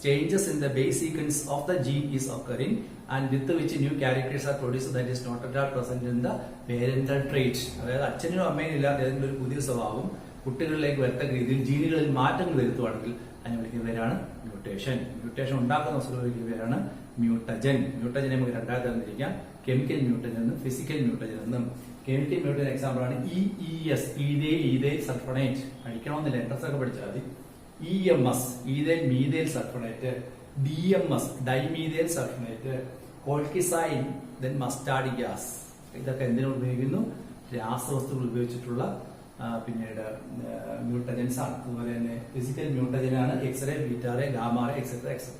changes in the base sequence of the gene is occurring and with which new characters are produced that is not at all present in the parental trait. അതായത് അച്ഛനും അമ്മയും ഇല്ലാത്ത ഏതെങ്കിലും ഒരു പുതിയ സ്വഭാവം കുട്ടികളിലേക്ക് വരത്തക്ക രീതിയിൽ ജീനുകളിൽ മാറ്റങ്ങൾ വരുത്തുവാണെങ്കിൽ അതിനെ വിളിക്കുന്ന പേരാണ് മ്യൂട്ടേഷൻ. മ്യൂട്ടേഷൻ ഉണ്ടാക്കുന്ന വസ്തുക്കൾ വിളിക്കുന്ന പേരാണ് മ്യൂട്ടജൻ. മ്യൂട്ടജനെ നമുക്ക് രണ്ടായി തരംതിരിക്കാം. കെമിക്കൽ മ്യൂട്ടജൻ എന്നും ഫിസിക്കൽ മ്യൂട്ടജൻ എന്നും. കെമിക്കൽ മ്യൂട്ടജൻ എക്സാമ്പിൾ ആണ് EES, ഈതേൽ സൾഫണേറ്റ്. പഠിക്കണമെന്നില്ല, എൻട്രൻസ് ഒക്കെ പഠിച്ചാൽ മതി. EMS, ethyl methyl sulphonate. DMS, dimethyl sulphonate. Colchicine, then mustard gas. ഇതൊക്കെ എന്തിനു ഉപയോഗിക്കുന്നു? രാസവസ്തുക്കൾ ഉപയോഗിച്ചിട്ടുള്ള പിന്നീട് മ്യൂട്ടജൻസ് ആണ്. അതുപോലെ തന്നെ ഫിസിക്കൽ മ്യൂട്ടജനാണ് x ray, beta ray, gamma ray, et cetera et cetera.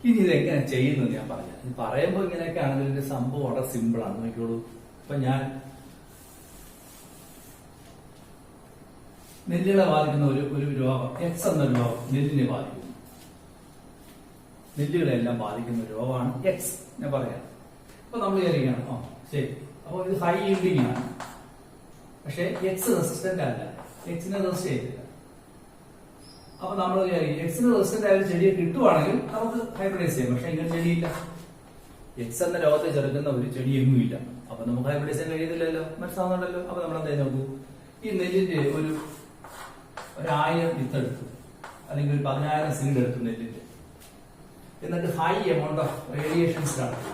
ഇനി ഇതെങ്ങനെ ചെയ്യുന്നത് ഞാൻ പറയാം. ഇത് പറയുമ്പോൾ ഇങ്ങനെയൊക്കെ ആണെങ്കിൽ ഇതിന്റെ സംഭവം വളരെ സിമ്പിൾ ആണ്. നോക്കിക്കോളൂ. ഇപ്പൊ ഞാൻ നെല്ലുകളെ ബാധിക്കുന്ന ഒരു രോഗം, എക്സ് എന്ന രോഗം നെല്ലിനെ ബാധിക്കുന്നു. നെല്ലുകളെല്ലാം ബാധിക്കുന്ന ഒരു രോഗമാണ് എക്സ്. ഞാൻ പറയാം. അപ്പൊ നമ്മൾ വിചാരിക്കുകയാണ്, ശരി, അപ്പൊ ഇത് ഹൈ ഈൽഡിംഗ് ആണ്. പക്ഷെ എക്സ് റെസിസ്റ്റന്റ് അല്ല, എക്സിനെ റെസിസ്റ്റ് ചെയ്തില്ല. അപ്പൊ നമ്മൾ വിചാരിക്കും എക്സിന് റെസിസ്റ്റന്റ് ആയ ഒരു ചെടിയെ കിട്ടുവാണെങ്കിൽ നമുക്ക് ഹൈബ്രിഡൈസ് ചെയ്യാം. പക്ഷെ ഇങ്ങനെ ചെടിയില്ല. എക്സ് എന്ന രോഗത്തെ ചെറുക്കുന്ന ഒരു ചെടി എങ്ങും ഇല്ല. അപ്പൊ നമുക്ക് ഹൈബ്രിഡൈസ് ചെയ്യാൻ കഴിയുന്നില്ലല്ലോ. മനസ്സിലാവുന്നുണ്ടല്ലോ? അപ്പൊ നമ്മൾ എന്തായാലും നോക്കൂ, ഈ നെല്ലിന്റെ ഒരു 1000 വിത്ത് എടുത്തു, അല്ലെങ്കിൽ ഒരു 10,000 സീഡ് എടുത്തു നെല്ലിന്റെ. എന്നിട്ട് ഹൈ എമൗണ്ട് ഓഫ് റേഡിയേഷൻസ് നടത്തി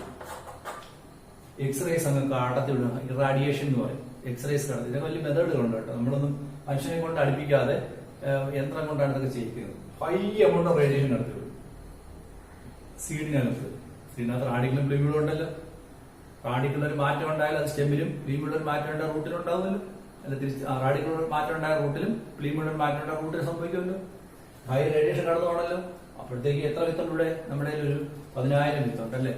എക്സ്റേസ് അങ്ങ് കടത്തി വിടുക. ഇറാഡിയേഷൻ എന്ന് പറയും. എക്സ്റേസ് കടത്തി. ഇതിനൊക്കെ വലിയ മെത്തേഡുകളുണ്ട് കേട്ടോ. നമ്മളൊന്നും മനുഷ്യനെ കൊണ്ട് അടുപ്പിക്കാതെ യന്ത്രം കൊണ്ടാണ് ഇതൊക്കെ ചെയ്യിക്കുന്നത്. ഹൈ എമൗണ്ട് ഓഫ് റേഡിയേഷൻ നടത്തി വിടും സീഡിനകത്ത്. സീഡിനകത്ത് റാഡിക്കലും പ്ലീമിലും ഉണ്ടല്ലോ. റാഡിക്കുള്ള ഒരു മാറ്റം ഉണ്ടായാലും അത് സ്റ്റെമ്മിലും, പ്ലീമുള്ള ഒരു മാറ്റം ഉണ്ടായ റൂട്ടിലും ഉണ്ടാവുമല്ലോ. അല്ല, തിരിച്ച് റാഡിക്കുള്ള ഒരു മാറ്റം ഉണ്ടായ റൂട്ടിലും പ്ലീമുള്ള ഒരു മാറ്റം ഉണ്ടായ റൂട്ടിൽ സംഭവിക്കുമല്ലോ. ഹൈ റേഡിയേഷൻ കടന്നു പോകണല്ലോ. അപ്പോഴത്തേക്ക് എത്ര വിത്തുണ്ട് ഇവിടെ? നമ്മുടെ ഒരു 10,000 വിത്തുണ്ടല്ലേ.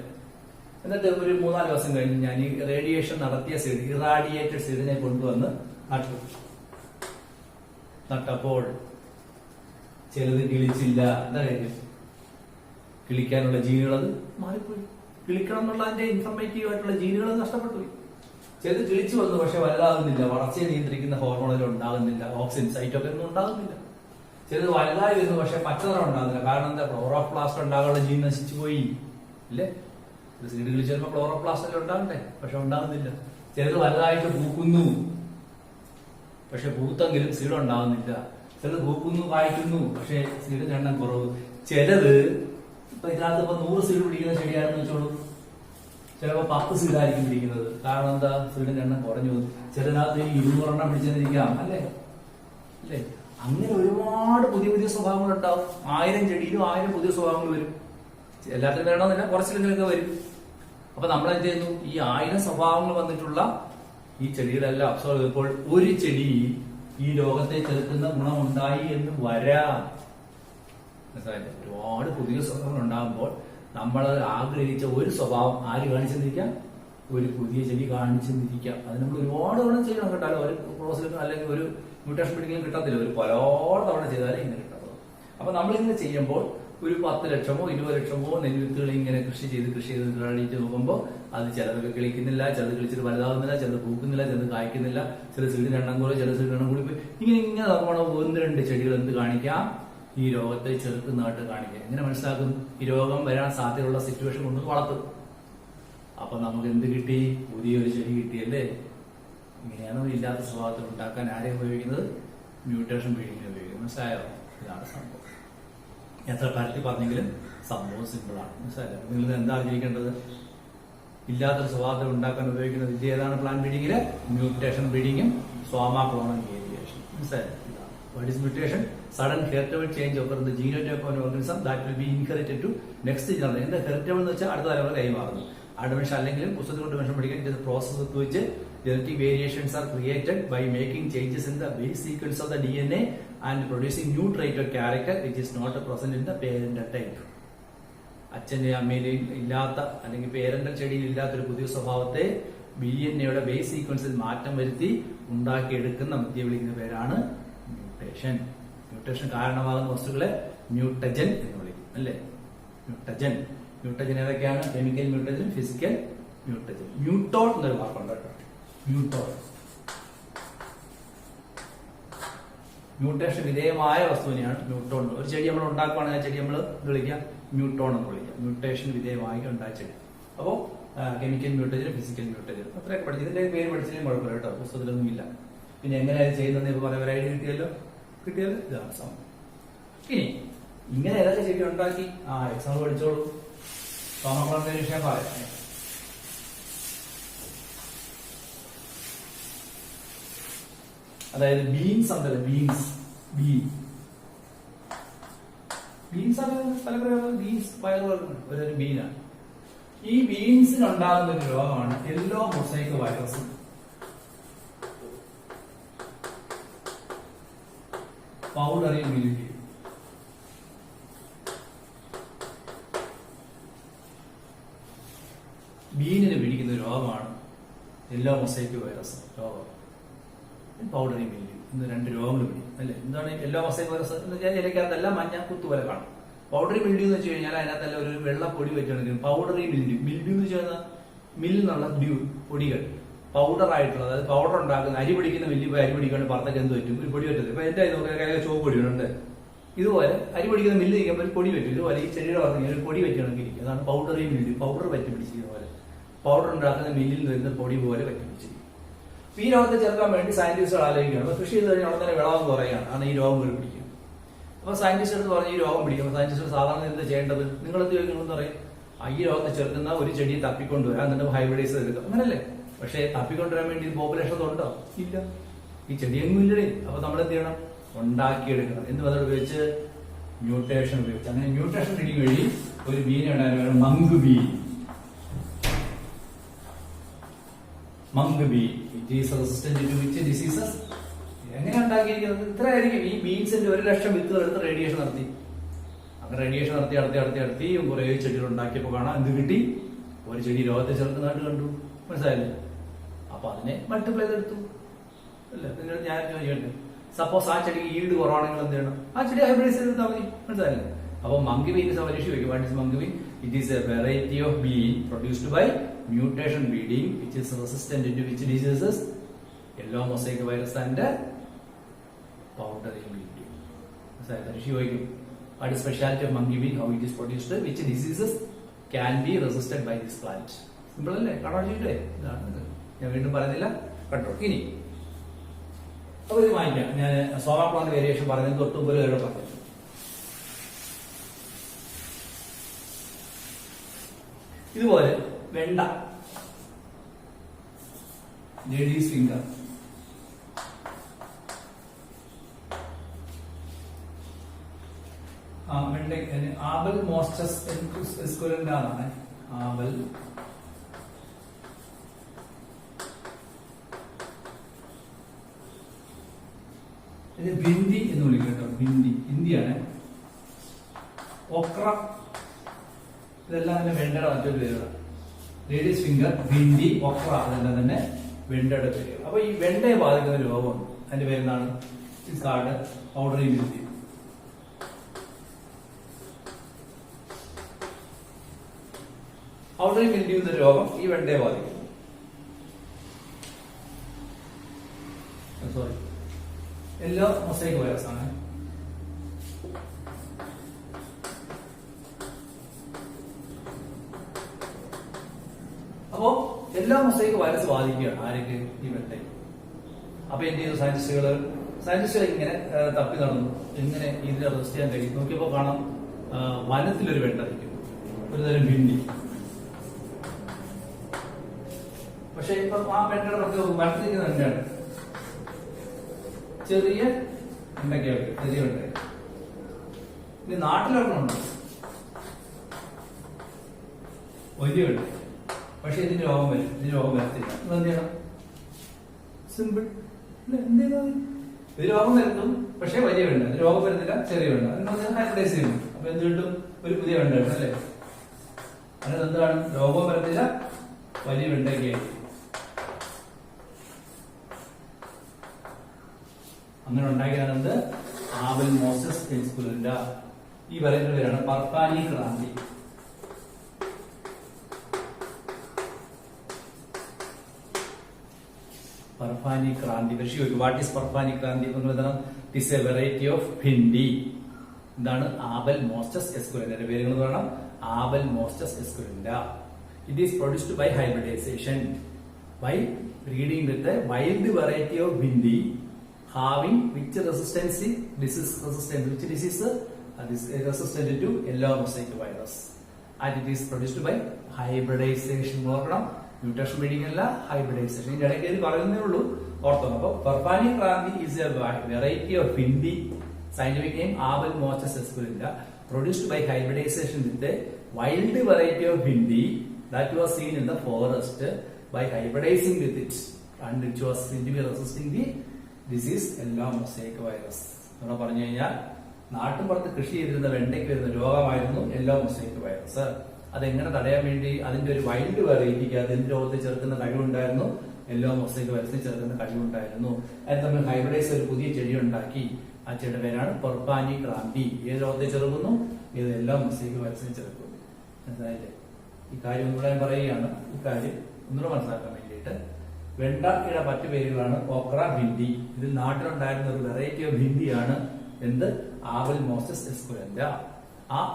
എന്നിട്ട് ഒരു 3-4 ദിവസം കഴിഞ്ഞ് ഞാൻ ഈ റേഡിയേഷൻ നടത്തിയ സീഡ്, ഇറാഡിയേറ്റഡ് സീഡിനെ കൊണ്ടുവന്ന് നട്ടപ്പോൾ ചിലത് കിളിച്ചില്ല. എന്താ കാര്യം? കിളിക്കാനുള്ള ജീനുകൾ അത് മാറിപ്പോയി. കിളിക്കണം എന്നുള്ള അതിന്റെ ഇൻഫർമേറ്റീവ് ആയിട്ടുള്ള ജീനുകൾ നഷ്ടപ്പെട്ടു പോയി. ചിലത് കിളിച്ചു വന്നു, പക്ഷെ വലുതാകുന്നില്ല. വളർച്ചയെ നിയന്ത്രിക്കുന്ന ഹോർമോണുകൾ ഉണ്ടാകുന്നില്ല. ഓക്സിജൻ സൈറ്റൊക്കെ ഒന്നും ഉണ്ടാകുന്നില്ല. ചിലത് വലുതായി വരുന്നു, പക്ഷെ പച്ചനിറം ഉണ്ടാകുന്നില്ല. കാരണം എന്താ? ക്ലോറോപ്ലാസ്റ്റ് ഉണ്ടാകാനുള്ള ജീൻ നശിച്ചു പോയി. ഇല്ലേ? ഒരു സീഡ് കിളിച്ച് വരുമ്പോൾ ക്ലോറോപ്ലാസ്റ്റ് ഒക്കെ ഉണ്ടാകണ്ടേ, പക്ഷെ ഉണ്ടാകുന്നില്ല. ചിലത് വലുതായിട്ട് പൂക്കുന്നു, പക്ഷെ പൂത്തെങ്കിലും സീഡ് ഉണ്ടാകുന്നില്ല. ചിലത് പൂക്കുന്നു, കായ്ക്കുന്നു, പക്ഷെ സീഡിന്റെ എണ്ണം കുറവ്. ചിലത് ഇപ്പൊ ഇതിനകത്ത് ഇപ്പൊ 100 സീഡ് പിടിക്കുന്ന ചെടിയാണെന്ന് വെച്ചോളൂ, ചിലപ്പോ 10 സീഡായിരിക്കും പിടിക്കുന്നത്. കാരണം എന്താ? സീഡിന്റെ എണ്ണം കുറഞ്ഞു. ചിലതിനകത്ത് 200 എണ്ണം പിടിച്ചെന്നിരിക്കാം. അല്ലേ? അല്ലേ? അങ്ങനെ ഒരുപാട് പുതിയ പുതിയ സ്വഭാവങ്ങൾ ഉണ്ടാവും. 1000 ചെടിയിലും 1000 പുതിയ സ്വഭാവങ്ങൾ വരും. എല്ലാത്തിനും വേണമെന്നില്ല, കുറച്ചിലെങ്കിലൊക്കെ വരും. അപ്പൊ നമ്മൾ എന്ത് ചെയ്യുന്നു? ഈ 1000 സ്വഭാവങ്ങൾ വന്നിട്ടുള്ള ഈ ചെടികളെല്ലാം അബ്സോർവ് ചെയ്തപ്പോൾ ഒരു ചെടി ഈ രോഗത്തെ ചെറുക്കുന്ന ഗുണമുണ്ടായി എന്ന് വരാം. മനസ്സിലായില്ലേ? ഒരുപാട് പുതിയ സ്വഭാവങ്ങൾ ഉണ്ടാകുമ്പോൾ നമ്മൾ ആഗ്രഹിച്ച ഒരു സ്വഭാവം ആര് കാണിച്ചെന്നിരിക്കാം? ഒരു പുതിയ ചെടി കാണിച്ചെന്നിരിക്കാം. അത് നമ്മൾ ഒരുപാട് തവണ ചെയ്യണം കേട്ടാലോ. ഒരു പ്രോസസ്സിൽ അല്ലെങ്കിൽ ഒരു മ്യൂട്ടേഷൻ പിടിക്കാൻ കിട്ടത്തില്ല. ഒരു പലപ്പോഴും തവണ ചെയ്താലേ ഇങ്ങനെ കിട്ടത്തുള്ളൂ. അപ്പൊ നമ്മളിങ്ങനെ ചെയ്യുമ്പോൾ ഒരു 10 ലക്ഷമോ 20 ലക്ഷമോ നെൽവിത്തുകൾ ഇങ്ങനെ കൃഷി ചെയ്ത് കാണിച്ച് നോക്കുമ്പോൾ അത് ചിലതൊക്കെ കിളിക്കുന്നില്ല, ചിലത് കിളിച്ചിട്ട് വലുതാകുന്നില്ല, ചിലത് പൂക്കുന്നില്ല, ചിലത് കായ്ക്കുന്നില്ല, ചില സീഡിന് എണ്ണം കുറവ്, ചില സീഡിന് എണ്ണം കൂടി പോയി. ഇങ്ങനെ നോക്കുമ്പോൾ 1-2 ചെടികൾ എന്ത് കാണിക്കാം? ഈ രോഗത്തെ ചെറുക്കുന്നതായിട്ട് കാണിക്കുക. എങ്ങനെ മനസ്സിലാക്കും? ഈ രോഗം വരാൻ സാധ്യതയുള്ള സിറ്റുവേഷൻ കൊണ്ട് വളർത്തും. അപ്പൊ നമുക്ക് എന്ത് കിട്ടി? പുതിയൊരു ചെടി കിട്ടിയല്ലേ? ഇങ്ങനെയാണ് ഇല്ലാത്ത സ്വഭാവത്തിൽ ഉണ്ടാക്കാൻ ആരെ ഉപയോഗിക്കുന്നത്? മ്യൂട്ടേഷൻ ബ്രീഡിങ്ങിനെ ഉപയോഗിക്കുന്നത്. മനസ്സിലായോ? ഇതാണ് സംഭവം. എത്ര കാര്യത്തിൽ പറഞ്ഞെങ്കിലും സംഭവം സിമ്പിളാണ്. മനസ്സിലായോ? നിങ്ങൾ എന്താ അറിഞ്ഞിരിക്കേണ്ടത്? ഇല്ലാത്തൊരു സ്വഭാവത്തിൽ ഉണ്ടാക്കാൻ ഉപയോഗിക്കുന്ന വിദ്യ ഏതാണ്? പ്ലാന്റ് ബ്രീഡിങ്ങില് മ്യൂട്ടേഷൻ ബ്രീഡിങ്ങും സോമാ ക്ലോണൽ വേരിയേഷൻ. മനസ്സിലായോ? What is mutation? Sudden heritable change occurs in the genotype of an organism that will be inherited to next generation. എന്താ heritable എന്ന് വെച്ചാൽ അടുത്ത തലമുറ കൈമാറുന്നു. അഡ്മിഷൻ അല്ലെങ്കിലും പുസ്തകത്തിൽ കൊണ്ട് മെൻഷൻ പഠിക്കാൻ ഇത് process with which genetic variations are created by making changes in the base sequence of the DNA and producing new trait or character which is not present in the parental type. അച്ഛന്റെയും അമ്മയുടെയും ഇല്ലാത്ത അല്ലെങ്കിൽ parental ചെടിയിൽ ഇല്ലാത്തൊരു പുതിയ സ്വഭാവത്തെ DNA-യുടെ base സീക്വൻസിൽ മാറ്റം വരുത്തി ഉണ്ടാക്കിയെടുക്കുന്ന വിദ്യ വിളിക്കുന്ന പേരാണ് മ്യൂട്ടേഷൻ. മ്യൂട്ടേഷൻ കാരണമാകുന്ന വസ്തുക്കളെ മ്യൂട്ടജൻ എന്ന് വിളിക്കും അല്ലേ? മ്യൂട്ടജൻ. മ്യൂട്ടജൻ ഏതൊക്കെയാണ്? Chemical mutagen, physical mutagen. Muton എന്നൊരു വാക്കുണ്ട് കേട്ടോ. മ്യൂട്ടോൺ. മ്യൂട്ടേഷൻ വിധേയമായ വസ്തുവിനെയാണ് മ്യൂട്ടോൺ. ഒരു ചെടി നമ്മൾ ഉണ്ടാക്കുകയാണെങ്കിൽ ആ ചെടി നമ്മൾ വിളിക്കുക മ്യൂട്ടോൺ എന്ന് വിളിക്കുക. മ്യൂട്ടേഷൻ വിധേയമായി ഉണ്ടായ ചെടി. അപ്പോൾ കെമിക്കൽ മ്യൂട്ടജൻ, ഫിസിക്കൽ മ്യൂട്ടജൻ അത്രയൊക്കെ പഠിച്ചു. ഇതിന്റെ പേര് പഠിച്ചാലും കുഴപ്പമില്ല കേട്ടോ, പുസ്തകത്തിലൊന്നും ഇല്ല. പിന്നെ എങ്ങനെയാണ് ചെയ്യുന്നത് ഇപ്പൊ പറയാൻ ഒരു ഐഡിയ കിട്ടിയല്ലോ. ഇതാണ് സംഭവം. ഇനി ഇങ്ങനെ ഏതൊക്കെ ചെടി ഉണ്ടാക്കി എക്സാമ്പിൾ പഠിച്ചോളൂ. സോമക്ലോണൽ വിഷയം പറയാം. അതായത് ബീൻസ് ഉണ്ടല്ലോ, ബീൻസ് ആണ് പല ബീൻസ് പയറുവർഗ്ഗങ്ങൾ ഒരു ബീനാണ്. ഈ ബീൻസിനുണ്ടാകുന്ന ഒരു രോഗമാണ് yellow mosaic virus. Powdery mildew. ബീനിന് പിടിക്കുന്ന രോഗമാണ് യെല്ലോ മൊസൈക്ക് വൈറസ് രോഗം. പൗഡറി മിൽഡ്യൂ ഇന്ന് രണ്ട് രോഗങ്ങൾ പിടിക്കും അല്ലെ? എന്താണ് യെല്ലോ മൊസൈക്ക് വൈറസ് എന്ന് വെച്ചാൽ ഇലക്കകത്തെല്ലാം മഞ്ഞ കുത്തുപോലെ കാണും. പൗഡറി മിൽഡ്യൂ എന്ന് വെച്ച് കഴിഞ്ഞാൽ അതിനകത്തെല്ലാം ഒരു വെള്ളപ്പൊടി വെച്ചാണെങ്കിൽ പൗഡറി മിൽഡ്യൂ എന്ന് വെച്ചാൽ മിൽ എന്നുള്ള പൊടികൾ പൗഡർ ആയിട്ടുള്ള, അതായത് പൗഡർ ഉണ്ടാക്കുന്ന അരി പിടിക്കുന്ന മില്ലിൽ പോയി അരി പിടിക്കാണ്ട് പുറത്തൊക്കെ എന്ത് പറ്റും? ഒരു പൊടി പറ്റത്തില്ല. ഇപ്പൊ എന്റെ നോക്കിയാൽ ചുവപ്പ് പൊടിയുണ്ട്. ഇതുപോലെ അരി പിടിക്കുന്ന മില്ല് നിൽക്കുമ്പോൾ ഒരു പൊടി പറ്റും. ഇതുപോലെ ഈ ചെടിയുടെ പറഞ്ഞ ഒരു പൊടി പറ്റുകയാണെങ്കിൽ അതാണ് പൗഡറി മിൽഡ്യൂ. പൗഡർ പറ്റി പിടിച്ചിരിക്കുന്ന പോലെ പൗഡർ ഉണ്ടാക്കുന്ന മില്ലിൽ വരുന്ന പൊടി പോലെ പറ്റി പിടിച്ചിരിക്കും. ഈ രോഗത്തെ ചെറുക്കാൻ വേണ്ടി സയന്റിസ്റ്റുകൾ ആലോചിക്കുകയാണ്. അപ്പൊ കൃഷി ചെയ്ത് കഴിഞ്ഞാൽ അവിടെ തന്നെ വിളവെന്ന് പറയുകയാണ്, ആണ് ഈ രോഗം പിടിക്കും. അപ്പൊ സയന്റിസ്റ്റ് പറഞ്ഞ് ഈ രോഗം പിടിക്കും. സയന്റിസ്റ്റ് സാധാരണ എന്താ ചെയ്യേണ്ടത്? നിങ്ങൾ എന്ത് ചോദിക്കണമെന്ന് പറയും, ഈ രോഗത്തെ ചെറുക്കുന്ന ഒരു ചെടിയെ തപ്പിക്കൊണ്ടുവരാൻ, എന്നിട്ട് ഹൈബ്രിഡൈസ് എടുക്കുക, അങ്ങനല്ലേ? പക്ഷെ തപ്പിക്കൊണ്ടുവരാൻ വേണ്ടി പോപ്പുലേഷൻ ഉണ്ടോ? ഇല്ല. ഈ ചെടിയൊന്നും ഇല്ലേ? അപ്പൊ നമ്മൾ എന്ത് ചെയ്യണം? ഉണ്ടാക്കിയെടുക്കണം. എന്ത് പദം ഉപയോഗിച്ച്? മ്യൂട്ടേഷൻ ഉപയോഗിച്ച്. അങ്ങനെ മ്യൂട്ടേഷൻ റീഡിങ് വഴി ഒരു ബീൻ ഉണ്ടായിരുന്നു, mung bean. It is resistant to which diseases? എങ്ങനെ ഉണ്ടാക്കിയിരിക്കുന്നത്? ഇത്രയായിരിക്കും. ഈ ബീൻസിന്റെ 1,00,000 വിത്തുകൾ എടുത്ത് റേഡിയേഷൻ നടത്തി. അങ്ങനെ റേഡിയേഷൻ നടത്തി കുറെ ചെടികൾ ഉണ്ടാക്കിയപ്പോൾ കാണാം എന്ത് കിട്ടി? ഒരു ചെടി രോഗത്തെ ചെറുക്കുന്നതായിട്ട് കണ്ടു. മനസ്സിലായില്ലേ? അപ്പൊ അതിനെ മൾട്ടിപ്ലൈ ചെയ്തെടുത്തു അല്ലേ? നിങ്ങൾ ഞാൻ ചോദിക്കട്ടെ, സപ്പോസ് ആ ചെടിക്ക് ഈൽഡ് കുറവാണെങ്കിൽ എന്ത് ചെയ്യണം? ആ ചെടി ഹൈബ്രിഡൈസ് ചെയ്തെടുത്താൽ മതി. മനസ്സിലായില്ലേ? അപ്പൊ മങ്ക് ബീൻ ഇസ് പരീക്ഷ വയ്ക്കും. What is mung bean? It is a variety of bean produced by mutation breeding which is resistant to which diseases? Yellow mosaic virus and powdery mildew. So what is speciality of monkey bee? How it is produced? Which diseases can be resisted by this plant? Simple അല്ലേ? കാണാൻ ചെയ്യട്ടെ. ഞാൻ വീണ്ടും പറയുന്നില്ല, കണ്ടോ. ഇനി അപ്പൊ ഇത് വാങ്ങിക്കാം. ഞാൻ സോമാക്ലോണൽ വേരിയേഷൻ പറയുന്നത് തൊട്ട് മുമ്പ് ഒരു പറഞ്ഞു. ഇതുപോലെ വെണ്ട, ലേഡീസ് ഫിംഗർ, വെണ്ട ആബൽ മോസ്റ്റസ് എസ്കുലന്റാണ്. ആബൽ ഇത് ഭിന്ദി എന്ന് വിളിക്കും കേട്ടോ. ഭിന്ദി ഹിന്ദിയാണ്. ഒക്ര, ഇതെല്ലാം തന്നെ വെണ്ടയുടെ മറ്റൊരു പേരുകളാണ്. ലേഡീസ് ഫിംഗർ, ഭിന്ദി, ഒക്ര, അതെല്ലാം തന്നെ വെണ്ടയുടെ പേരുകൾ. അപ്പൊ ഈ വെണ്ടയെ ബാധിക്കുന്ന രോഗമുണ്ട്. അതിന്റെ പേരെന്താണ്? Powdery mildew. പൗഡറി മിൽഡ്യൂ എന്ന രോഗം ഈ വെണ്ടയെ ബാധിക്കുന്നു. സോറി, യെല്ലോ മൊസൈക്ക് വൈറസ് ആണ്. എല്ലാ മൊസൈക്ക് വൈറസ് ബാധിക്കുകയാണ്. ആരൊക്കെ? ഈ വെണ്ടയ്ക്ക്. അപ്പൊ എന്ത് ചെയ്തു സയന്റിസ്റ്റുകൾ ഇങ്ങനെ തപ്പി നടന്നു, എങ്ങനെ ഇതിനെ റെസ്റ്റ് ചെയ്യാൻ കഴിയും. നോക്കിയപ്പോ കാണാം വനത്തിലൊരു വെണ്ട നിൽക്കുന്നു, ഒരു തരം ഭിണ്ടി. പക്ഷെ ഇപ്പൊ ആ വെണ്ടയുടെ പ്രത്യേക വനത്തിരിക്കുന്ന വെണ്ടയാണ്, ചെറിയ വെണ്ടയ്ക്കായിട്ട്, ചെറിയ വെണ്ട. ഇനി നാട്ടിലൊരെണ്ണമുണ്ട്, വലിയ വെണ്ട. പക്ഷെ ഇതിന് രോഗം വരും, ഇതിന് രോഗം വരത്തില്ല. എന്ത് ചെയ്യണം? സിമ്പിൾ. എന്ത് ചെയ്താൽ ഇത് രോഗം വരുത്തും, പക്ഷെ വലിയ വെണ്ട. ഇത് രോഗം വരുന്നില്ല, ചെറിയ വെണ്ട. അതിന് ഹൈബ്രിഡൈസ് ചെയ്യുന്നു. അപ്പൊ എന്ത് കിട്ടും? ഒരു പുതിയ വെണ്ട കിട്ടും അല്ലേ? അങ്ങനെ എന്താണ്? രോഗം വരുന്നില്ല, വലിയ വെണ്ടയ്ക്കായി. അങ്ങനെ ഉണ്ടാക്കിയാണ് എന്ത്? Abelmoschus esculentus. ഈ പറയുന്ന പേരാണ് പർഫാനി ക്രാന്തി. പർഫാനി ക്രാന്തി. പക്ഷേ what is Parbhani Kranti? It is a variety of bhindi. എന്താണ്? Abelmoschus esculentus. പേരുകൾ പറയണം. Abelmoschus esculentus. It is produced by hybridisation by breeding with a wild variety of bhindi having which resistance disease resistant, which disease is resistant to yellow mosaic virus, and it is produced by hybridization. നോക്കണം, mutation breeding അല്ല, hybridisation. ഇതിന്റെ ഇടയ്ക്ക് ഇത് പറയുന്നേ ഉള്ളൂ, ഓർത്തോ. അപ്പൊ Parbhani Kranti is a variety of bhindi, scientific name Abel moschus esculenta, produced by hybridization with a wild variety of ഭിണ്ടി that was seen in the forest by hybridizing with it, and it was seen to be resisting the disease yellow mosaic virus. നമ്മൾ പറഞ്ഞു കഴിഞ്ഞാൽ നാട്ടുപുറത്ത് കൃഷി ചെയ്തിരുന്ന വെണ്ടയ്ക്ക് വരുന്ന രോഗമായിരുന്നു yellow mosaic virus. അതെങ്ങനെ തടയാൻ വേണ്ടി അതിന്റെ ഒരു വൈൽഡ് വെറൈറ്റിക്ക് അതിന്റെ രോഗത്തെ ചെറുക്കുന്ന കഴിവുണ്ടായിരുന്നു, യെല്ലോ മൊസൈക്ക് വൈറസിനെ ചെറുക്കുന്ന കഴിവുണ്ടായിരുന്നു. അത് തമ്മിൽ ഹൈബ്രിഡൈസ് ഒരു പുതിയ ചെടി ഉണ്ടാക്കി. ആ ചെടിയുടെ പേരാണ് പർഫാനി ക്രാന്തി. ഏത് രോഗത്തെ ചെറുക്കുന്നു? ഏത് യെല്ലോ മൊസൈക്ക് വൈറസിനെ ചെറുക്കുന്നു. മനസ്സിലായില്ലേ? ഈ കാര്യം ഒന്നുകൂടെ ഞാൻ പറയുകയാണ്. ഈ കാര്യം ഒന്നുകൂടെ മനസ്സിലാക്കാൻ വേണ്ടിയിട്ട് വെണ്ടയുടെ മറ്റു പേരുകളാണ് ഓക്ര, ഭിണ്ടി. ഇതിൽ നാട്ടിലുണ്ടായിരുന്ന ഒരു വെറൈറ്റി ഓഫ് ഭിണ്ടിയാണ് എന്ത്? Abelmoschus esculenta.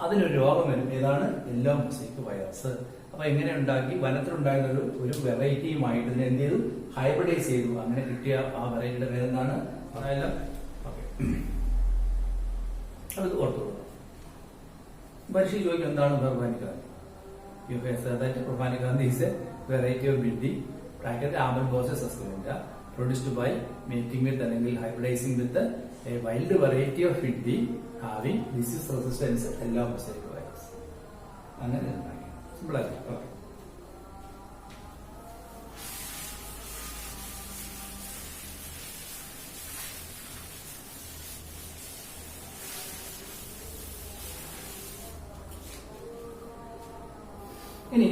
അതിനൊരു രോഗം വരും. ഏതാണ്? Yellow mosaic virus. അപ്പൊ എങ്ങനെ ഉണ്ടാക്കി? വനത്തിലുണ്ടായിരുന്ന ഒരു വെറൈറ്റിയുമായിട്ട് ഇതിനെ എന്ത് ചെയ്തു? ഹൈബ്രിഡൈസ് ചെയ്തു. അങ്ങനെ കിട്ടിയ ആ വെറൈറ്റിയുടെ പേരെന്താണ്? അത് ഓർത്തോളൂ. മനുഷ്യ ചോദിക്കും എന്താണ് Parbhani Kranti? Parbhani Kranti is a variety of bhindi bracket Abel moschus esculenta produced by mating with അല്ലെങ്കിൽ hybridizing with a wild variety of ഭിണ്ടി having disease resistance yellow mosaic virus. അങ്ങനെ സിമ്പിൾ ആയി. ഓക്കെ, ഇനി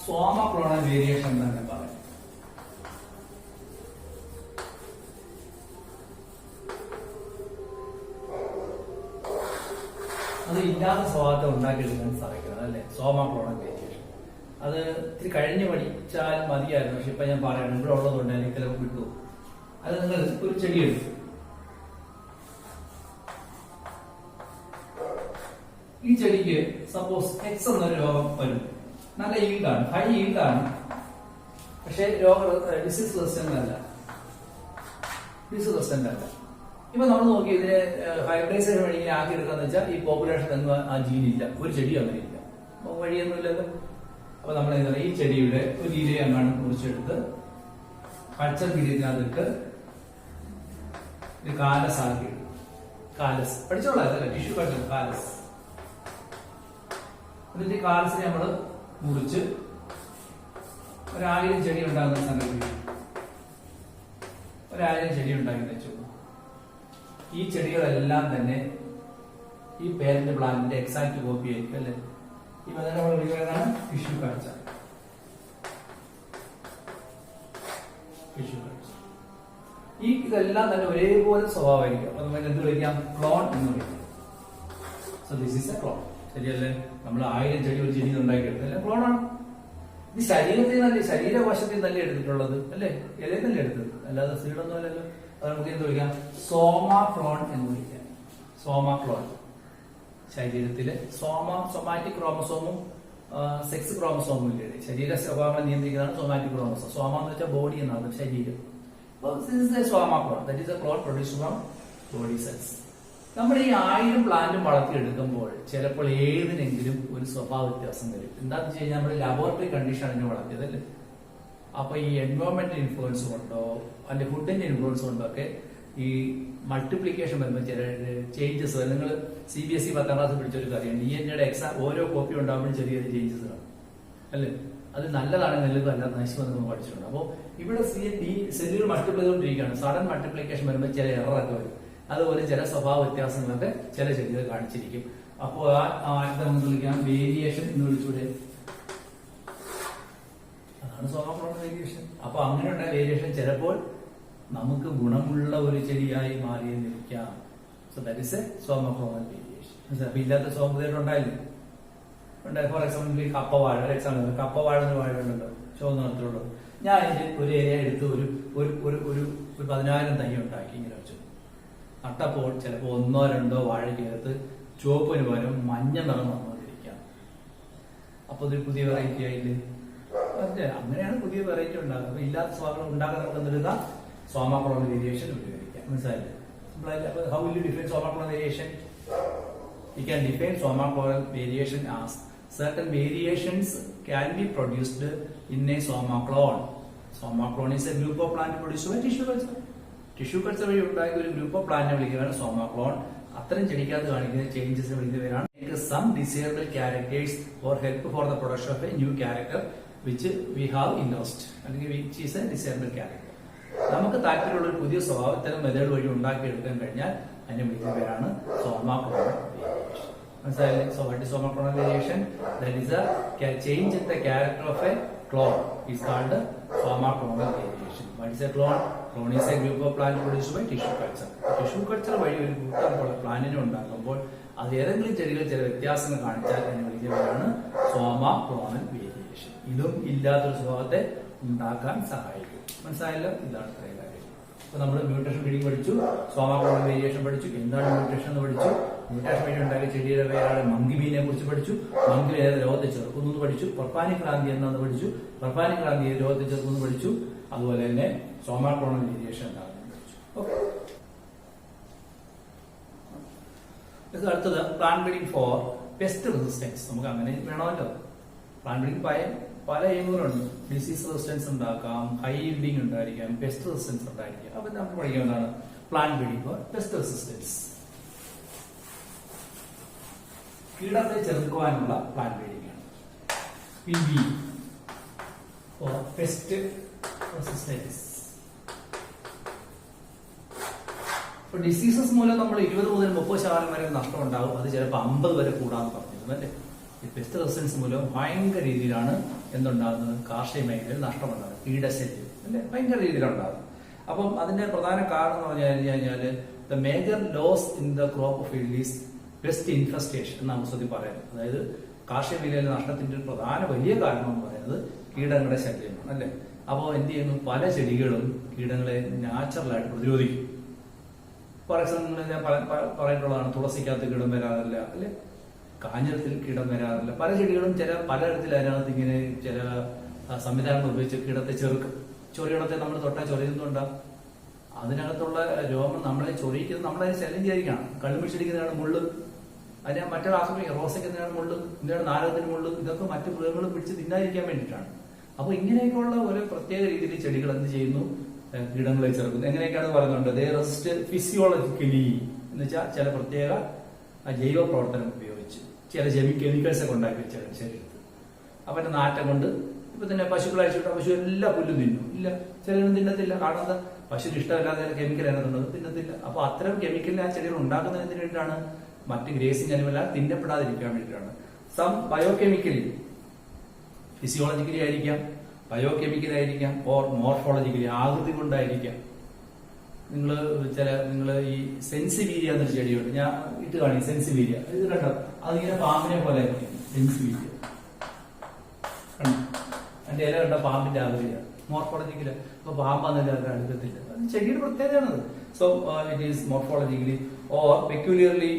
സോമക്ലോണൽ വേരിയേഷൻ തന്നെ പറയാം. അത് ഇല്ലാത്ത സ്വഭാവത്തെ ഉണ്ടാക്കിയെടുക്കാൻ സാധിക്കുന്നത് അല്ലെ? സോമക്ലോണൽ വേരിയേഷൻ. അത് ഇത്തിരി കഴിഞ്ഞ് പഠിച്ചാൽ മതിയായിരുന്നു. പക്ഷെ ഇപ്പൊ ഞാൻ പറയണം, ഇവിടെ ഉള്ളതുകൊണ്ട് എനിക്ക് ചിലപ്പോൾ കിട്ടും. അത് നിങ്ങൾ ഒരു ചെടി എടുത്തു. ഈ ചെടിക്ക് സപ്പോസ് എക്സ് എന്നൊരു രോഗം വരും. നല്ല ഈൽഡാണ്, ഹൈ ഈൽഡാണ്. പക്ഷെ ഡിസീസ് റെസിസ്റ്റന്റ് അല്ല. ഇപ്പൊ നമ്മൾ നോക്കി ഇതിനെ ഹൈബ്രിഡൈസേഷൻ വഴി ഇങ്ങനെ ആക്കി എടുക്കാന്ന് വെച്ചാൽ ഈ പോപ്പുലേഷൻ എന്നും ആ ജീനില്ല, ഒരു ചെടി അങ്ങനെ ഇല്ല, വഴിയൊന്നുമില്ലല്ലോ. അപ്പൊ നമ്മൾ എന്താ, ഈ ചെടിയുടെ ഒരു ഇലയെ അങ്ങാണ് മുറിച്ചെടുത്ത് കൾച്ചർ മീഡിയത്തിനകത്തിട്ട് കാലസ് ആക്കി. കാലസ് പഠിച്ചോളാം, ടിഷ്യൂ കൾച്ചർ കാലസ്. എന്നിട്ട് ഈ കാലസിനെ നമ്മള് മുറിച്ച് 1000 ചെടി ഉണ്ടാകുന്ന സങ്കല്പിക്കും. 1000 ചെടി ഉണ്ടാക്കി വെച്ചു. ഈ ചെടികളെല്ലാം തന്നെ ഈ പേരന്റ് പ്ലാന്റിന്റെ എക്സാക്ട് കോപ്പി ആയിരിക്കും അല്ലെ? ഈ മെത്തേഡ് നമ്മൾ വിളിക്കുന്നതാണ് ടിഷ്യൂ കൾച്ചർ. ഈ ഇതെല്ലാം തന്നെ ഒരേപോലെ സ്വഭാവമായിരിക്കും. അപ്പൊ നമുക്ക് എന്ത് വിളിക്കാം? ക്ലോൺ എന്ന് വിളിക്കാം. So this is a clone. ശരിയല്ലേ? നമ്മൾ 1000 ചെടി ഒരു ചെടി ഉണ്ടാക്കിയെടുത്തല്ലേ? ക്ലോണാണ്. ഇത് ശരീരത്തിൽ നല്ല, ശരീരവശത്തിൽ നല്ല എടുത്തിട്ടുള്ളത് അല്ലെ? ഇലയിൽ നല്ല എടുത്തത്, അല്ലാതെ സീഡൊന്നും അല്ലല്ലോ. അത് നമുക്ക് എന്ത് വിളിക്കാം? സോമാക്ലോൺ എന്ന് വിളിക്കാം. സോമാക്ലോൺ. ശരീരത്തിലെ സോമാറ്റിക് ക്രോമസോമും സെക്സ് ക്രോമസോമില്ലേ, ശരീര സ്വഭാവങ്ങൾ നിയന്ത്രിക്കുന്നതാണ് സോമാറ്റിക് ക്രോമസോം. സോമ എന്ന് വെച്ചാൽ ബോഡി എന്നാണ്, ശരീരം. അപ്പോൾ soma clone, that is a clone produced from body cells. നമ്മൾ ഈ 1000 പ്ലാന്റ് വളർത്തിയെടുക്കുമ്പോൾ ചിലപ്പോൾ ഏതിനെങ്കിലും ഒരു സ്വഭാവ വ്യത്യാസം വരും. എന്താണെന്ന് വെച്ച് കഴിഞ്ഞാൽ നമ്മുടെ ലബോറട്ടറി കണ്ടീഷൻ അതിനെ വളർത്തിയതല്ലേ. അപ്പൊ ഈ എൻവയോൺമെന്റൽ ഇൻഫ്ലുവൻസ് കൊണ്ടോ അതിന്റെ ഫുഡിന്റെ ഇൻഫ്ലുവൻസ് കൊണ്ടോ ഒക്കെ ഈ മൾട്ടിപ്ലിക്കേഷൻ വരുമ്പോൾ ചില ചേഞ്ചസ്. നിങ്ങൾ CBSE 10ാം ക്ലാസ് പഠിച്ചൊരു കാര്യമാണ്, DNA എക്സാം ഓരോ കോപ്പി ഉണ്ടാകുമ്പോഴും ചെറിയ ചേഞ്ചസ് കാണും അല്ലേ. അത് നല്ലതാണ്, നല്ലതും അല്ല നശിപ്പം നമ്മൾ പഠിച്ചിട്ടുണ്ട്. അപ്പോൾ ഇവിടെ സെല്ലുകൾ മൾട്ടിപ്ലൈ ചെയ്തുകൊണ്ടിരിക്കുകയാണ്. സഡൻ മൾട്ടിപ്ലിക്കേഷൻ വരുമ്പോൾ ചില എററൊക്കെ വരും. അതുപോലെ ചില സ്വഭാവ വ്യത്യാസങ്ങളൊക്കെ ചില ചെടികൾ കാണിച്ചിരിക്കും. അപ്പോൾ നമുക്ക് വിളിക്കാം വേരിയേഷൻ എന്ന് വിളിച്ചൂടെ, അതാണ് സോമാക്ലോൺ വേരിയേഷൻ. അപ്പൊ അങ്ങനെയുള്ള വേരിയേഷൻ ചിലപ്പോൾ നമുക്ക് ഗുണമുള്ള ഒരു ചെടിയായി മാറിയെന്നിരിക്കാം. So that is a somaclonal variation. അപ്പൊ ഇല്ലാത്ത സോമതയുടെ ഉണ്ടായില്ലേ. ഫോർ എക്സാമ്പിൾ കപ്പവാഴ, ഒരു എക്സാമ്പിൾ കപ്പവാഴ എന്ന് വാഴ ഉണ്ടല്ലോ, ചുവന്ന നിറത്തിലുള്ളത്. ഞാൻ അതിന്റെ ഒരു ഏരിയ എടുത്ത് ഒരു 10,000 തൈ ഉണ്ടാക്കി ഇങ്ങനെ വെച്ചു. നട്ടപ്പോൾ ചിലപ്പോൾ 1 or 2 വാഴയ്ക്കകത്ത് ചുവപ്പിന് പകരം മഞ്ഞ നിറം വന്നുകൊണ്ടിരിക്കാം. അപ്പൊ ഇതൊരു പുതിയ വെറൈറ്റി ആയില്ലേ. അതെ, അങ്ങനെയാണ് പുതിയ വെറൈറ്റി ഉണ്ടാകുന്നത്. അപ്പൊ ഇല്ലാത്ത സ്വഭാവം ഉണ്ടാക്കാൻ നമുക്ക് എന്തെടുക്കാം, സോമാക്ലോണൽ വേരിയേഷൻ ഉപയോഗിക്കാം. മനസ്സിലായില്ലേ? How will you define Somaklon variation? You can define Somaklon variation as certain variations can be produced in a Somaklon. Somaklon is a group of plants produced by tissue culture. Tissue culture വഴി ഉണ്ടാക്കിയ ഒരു group of പ്ലാന്റിനെ വിളിക്കുകയാണ് സോമാക്ലോൺ. അത്തരം ചെടിക്കകത്ത് കാണിക്കുന്ന ചേഞ്ചസിനെ വിളിക്കുന്നവരാണ് some desirable characters for help for the production of a new character which we have in lost, അല്ലെങ്കിൽ which is a desirable character. നമുക്ക് താല്പര്യമുള്ള ഒരു പുതിയ സ്വഭാവം ഇത്തരം മെത്തേഡ് വഴി ഉണ്ടാക്കിയെടുക്കാൻ കഴിഞ്ഞാൽ അതിനെ വിളിക്കുന്ന പേരാണ് സോമാക്ലോണൽ വേരിയേഷൻ. മനസ്സിലായില്ലേ? So what is somaclonal variation? That is a change in the character of a clone is called somaclonal variation. What is a clone? Clone is a group of plants produced by tissue culture. Tissue culture വഴി ഒരു കൂട്ടം പ്ലാന്റിനെ ഉണ്ടാക്കുമ്പോൾ അത് ഏതെങ്കിലും ചെടികൾ ചില വ്യത്യാസങ്ങൾ കാണിച്ചാൽ അതിനെ വിളിക്കുന്നവരാണ് സോമാക്ലോണൽ വേരിയേഷൻ. ഇതും ഇല്ലാത്തൊരു സ്വഭാവത്തെ ഉണ്ടാക്കാൻ സഹായിക്കും. മനസ്സിലായല്ലോ? ഇതാണ് ഇത്രയും കാര്യം. അപ്പൊ നമ്മൾ മ്യൂട്ടേഷൻ റീഡിംഗ് പഠിച്ചു, സോമാക്ലോണൽ വേരിയേഷൻ പഠിച്ചു, എന്താണ് മ്യൂട്ടേഷൻ എന്ന് പഠിച്ചു, മ്യൂട്ടേഷൻ വഴി ഉണ്ടാക്കിയ ചെടിയുടെ പേരാണ് മങ്കിബീനെ കുറിച്ച് പഠിച്ചു, മങ്കി ഏത് രോഗത്തെ ചെറുക്കുന്നു പഠിച്ചു, പർപ്പാനി ക്രാന്തി എന്താണെന്ന് പഠിച്ചു, പർപ്പാനി ക്രാന്തി ഏത് രോഗത്തെ ചെറുക്കുന്നു പഠിച്ചു, അതുപോലെ തന്നെ സോമാക്ലോണൽ വേരിയേഷൻ ഉണ്ടാകുന്നത് പഠിച്ചു. ഓക്കെ, അടുത്തത് plant breeding for pest resistance. നമുക്ക് അങ്ങനെ വേണമല്ലോ. പ്ലാന്റ് ബ്രീഡിംഗ് പല എയിമുകളുണ്ട്. ഡിസീസ് റെസിസ്റ്റൻസ് ഉണ്ടാക്കാം, ഹൈ ഈൽഡിംഗ് ഉണ്ടായിരിക്കാം, പെസ്റ്റ് റെസിസ്റ്റൻസ് ഉണ്ടായിരിക്കാം. അപ്പൊ നമുക്ക് പഠിക്കുന്നതാണ് plant breeding for pest resistance. കീടത്തെ ചെറുക്കുവാനുള്ള പ്ലാന്റ് ബ്രീഡിംഗ് ആണ് PB ഫോർ പെസ്റ്റ് റെസിസ്റ്റൻസ്. ഇപ്പൊ ഡിസീസസ് മൂലം നമ്മൾ 20 മുതൽ 30% വരെ നഷ്ടം ഉണ്ടാകും. അത് ചിലപ്പോൾ 50 വരെ കൂടാന്ന് പറഞ്ഞിരുന്നു അല്ലേ. ഈ പെസ്റ്റ് റെസിസ്റ്റൻസ് മൂലം ഭയങ്കര രീതിയിലാണ് എന്തുണ്ടാകുന്നത്, കാർഷിക മേഖലയിൽ നഷ്ടമുണ്ടാകുന്നത്, കീടശല്യം അല്ലെ ഭയങ്കര രീതിയിലുണ്ടാകും. അപ്പം അതിന്റെ പ്രധാന കാരണം എന്ന് പറഞ്ഞു കഴിഞ്ഞാല് the major loss in the crop field is pest infestation എന്നാണ് പുസ്തകത്തിൽ പറയുന്നത്. അതായത് കാർഷിക മേഖലയിലെ നഷ്ടത്തിന്റെ ഒരു പ്രധാന വലിയ കാരണം എന്ന് പറയുന്നത് കീടങ്ങളുടെ ശല്യമാണ് അല്ലെ. അപ്പോൾ എന്ത് ചെയ്യുന്നു, പല ചെടികളും കീടങ്ങളെ നാച്ചുറലായിട്ട് പ്രതിരോധിക്കും. ഫോർ എക്സാമ്പിൾ ഞാൻ പറഞ്ഞിട്ടുള്ളതാണ്, തുളസിക്കകത്ത് കീടം വരാറില്ല അല്ലെ, കാഞ്ഞിരത്തിൽ കീടം വരാറില്ല. പല ചെടികളും പലതരത്തിൽ അതിനകത്ത് ഇങ്ങനെ ചില സംവിധാനങ്ങൾ ഉപയോഗിച്ച് കീടത്തെ ചെറുക്കും. ചൊറിയിടത്തെ നമ്മൾ തൊട്ടാൽ ചൊറിയുന്നുണ്ടാകും. അതിനകത്തുള്ള രോഗം നമ്മളെ ചൊറിയിക്കുന്നത് നമ്മളതിനെ ശല്യം ചെയ്യാതിരിക്കണം. കള്ളുമിടിച്ചിരിക്കുന്നതാണ് മുള്ള്, അതിനെ മറ്റൊരു ആശ്രമിക്കുക, റോസയ്ക്കുന്നതാണ് മുള്ള്, ഇതിനാണ് നാരകത്തിന് മുള്ള്. ഇതൊക്കെ മറ്റു മൃഗങ്ങൾ പിടിച്ച് തിന്നാതിരിക്കാൻ വേണ്ടിയിട്ടാണ്. അപ്പൊ ഇങ്ങനെയൊക്കെയുള്ള ഒരു പ്രത്യേക രീതിയിൽ ചെടികൾ എന്ത് ചെയ്യുന്നു, കീടങ്ങളെ ചെറുക്കുന്നു. എങ്ങനെയൊക്കെയാണ് പറയുന്നുണ്ട്, ദേ റെസിസ്റ്റ് ഫിസിയോളജിക്കലി എന്ന് വെച്ചാൽ ചില പ്രത്യേക ജൈവ പ്രവർത്തനം ഉപയോഗിച്ച് ചില കെമിക്കൽസ് ഒക്കെ ഉണ്ടാക്കി വെച്ച ശരീരത്തിൽ. അപ്പൊ അതിന്റെ നാറ്റം കൊണ്ട് ഇപ്പൊ തന്നെ പശുക്കളെ അഴിച്ചിട്ട് പശു എല്ലാ പുല്ലും തിന്നും ഇല്ല, ചിലരും തിന്നത്തില്ല. കാരണം എന്താ, പശുവിന് ഇഷ്ടമല്ലാതെ കെമിക്കൽ അതിനകത്തുള്ളത് തിന്നത്തില്ല. അപ്പൊ അത്തരം കെമിക്കലിനെ ആ ചെടികൾ ഉണ്ടാക്കുന്നതിന് വേണ്ടിയിട്ടാണ്, മറ്റ് ഗ്രേസിംഗ് അനിമൽ തിന്നപ്പെടാതിരിക്കാൻ വേണ്ടിയിട്ടാണ്. സം ബയോകെമിക്കലി, ഫിസിയോളജിക്കലി ആയിരിക്കാം, ബയോകെമിക്കലി ആയിരിക്കാം, ഓർ മോർഫോളജിക്കലി ആകൃതി കൊണ്ടായിരിക്കാം. നിങ്ങൾ ഈ സെൻസിവീരിയ എന്നൊരു ചെടിയുണ്ട്, ഞാൻ ഇട്ട് കാണി സെൻസിവീരിയ, ഇത് കണ്ടോ, അതിങ്ങനെ പാമ്പിനെ പോലെ ആയിരിക്കും സെൻസിവീരിയ. അതിന്റെ ഇല കണ്ട പാമ്പിന്റെ ആകൃതിയാണ് മോർഫോളജിക്കല്. അപ്പൊ പാമ്പാന്നല്ല അവരുടെ അടുക്കത്തില്ല, അത് ചെടിയുടെ പ്രത്യേകതയാണത്. So it is morphologically or peculiarly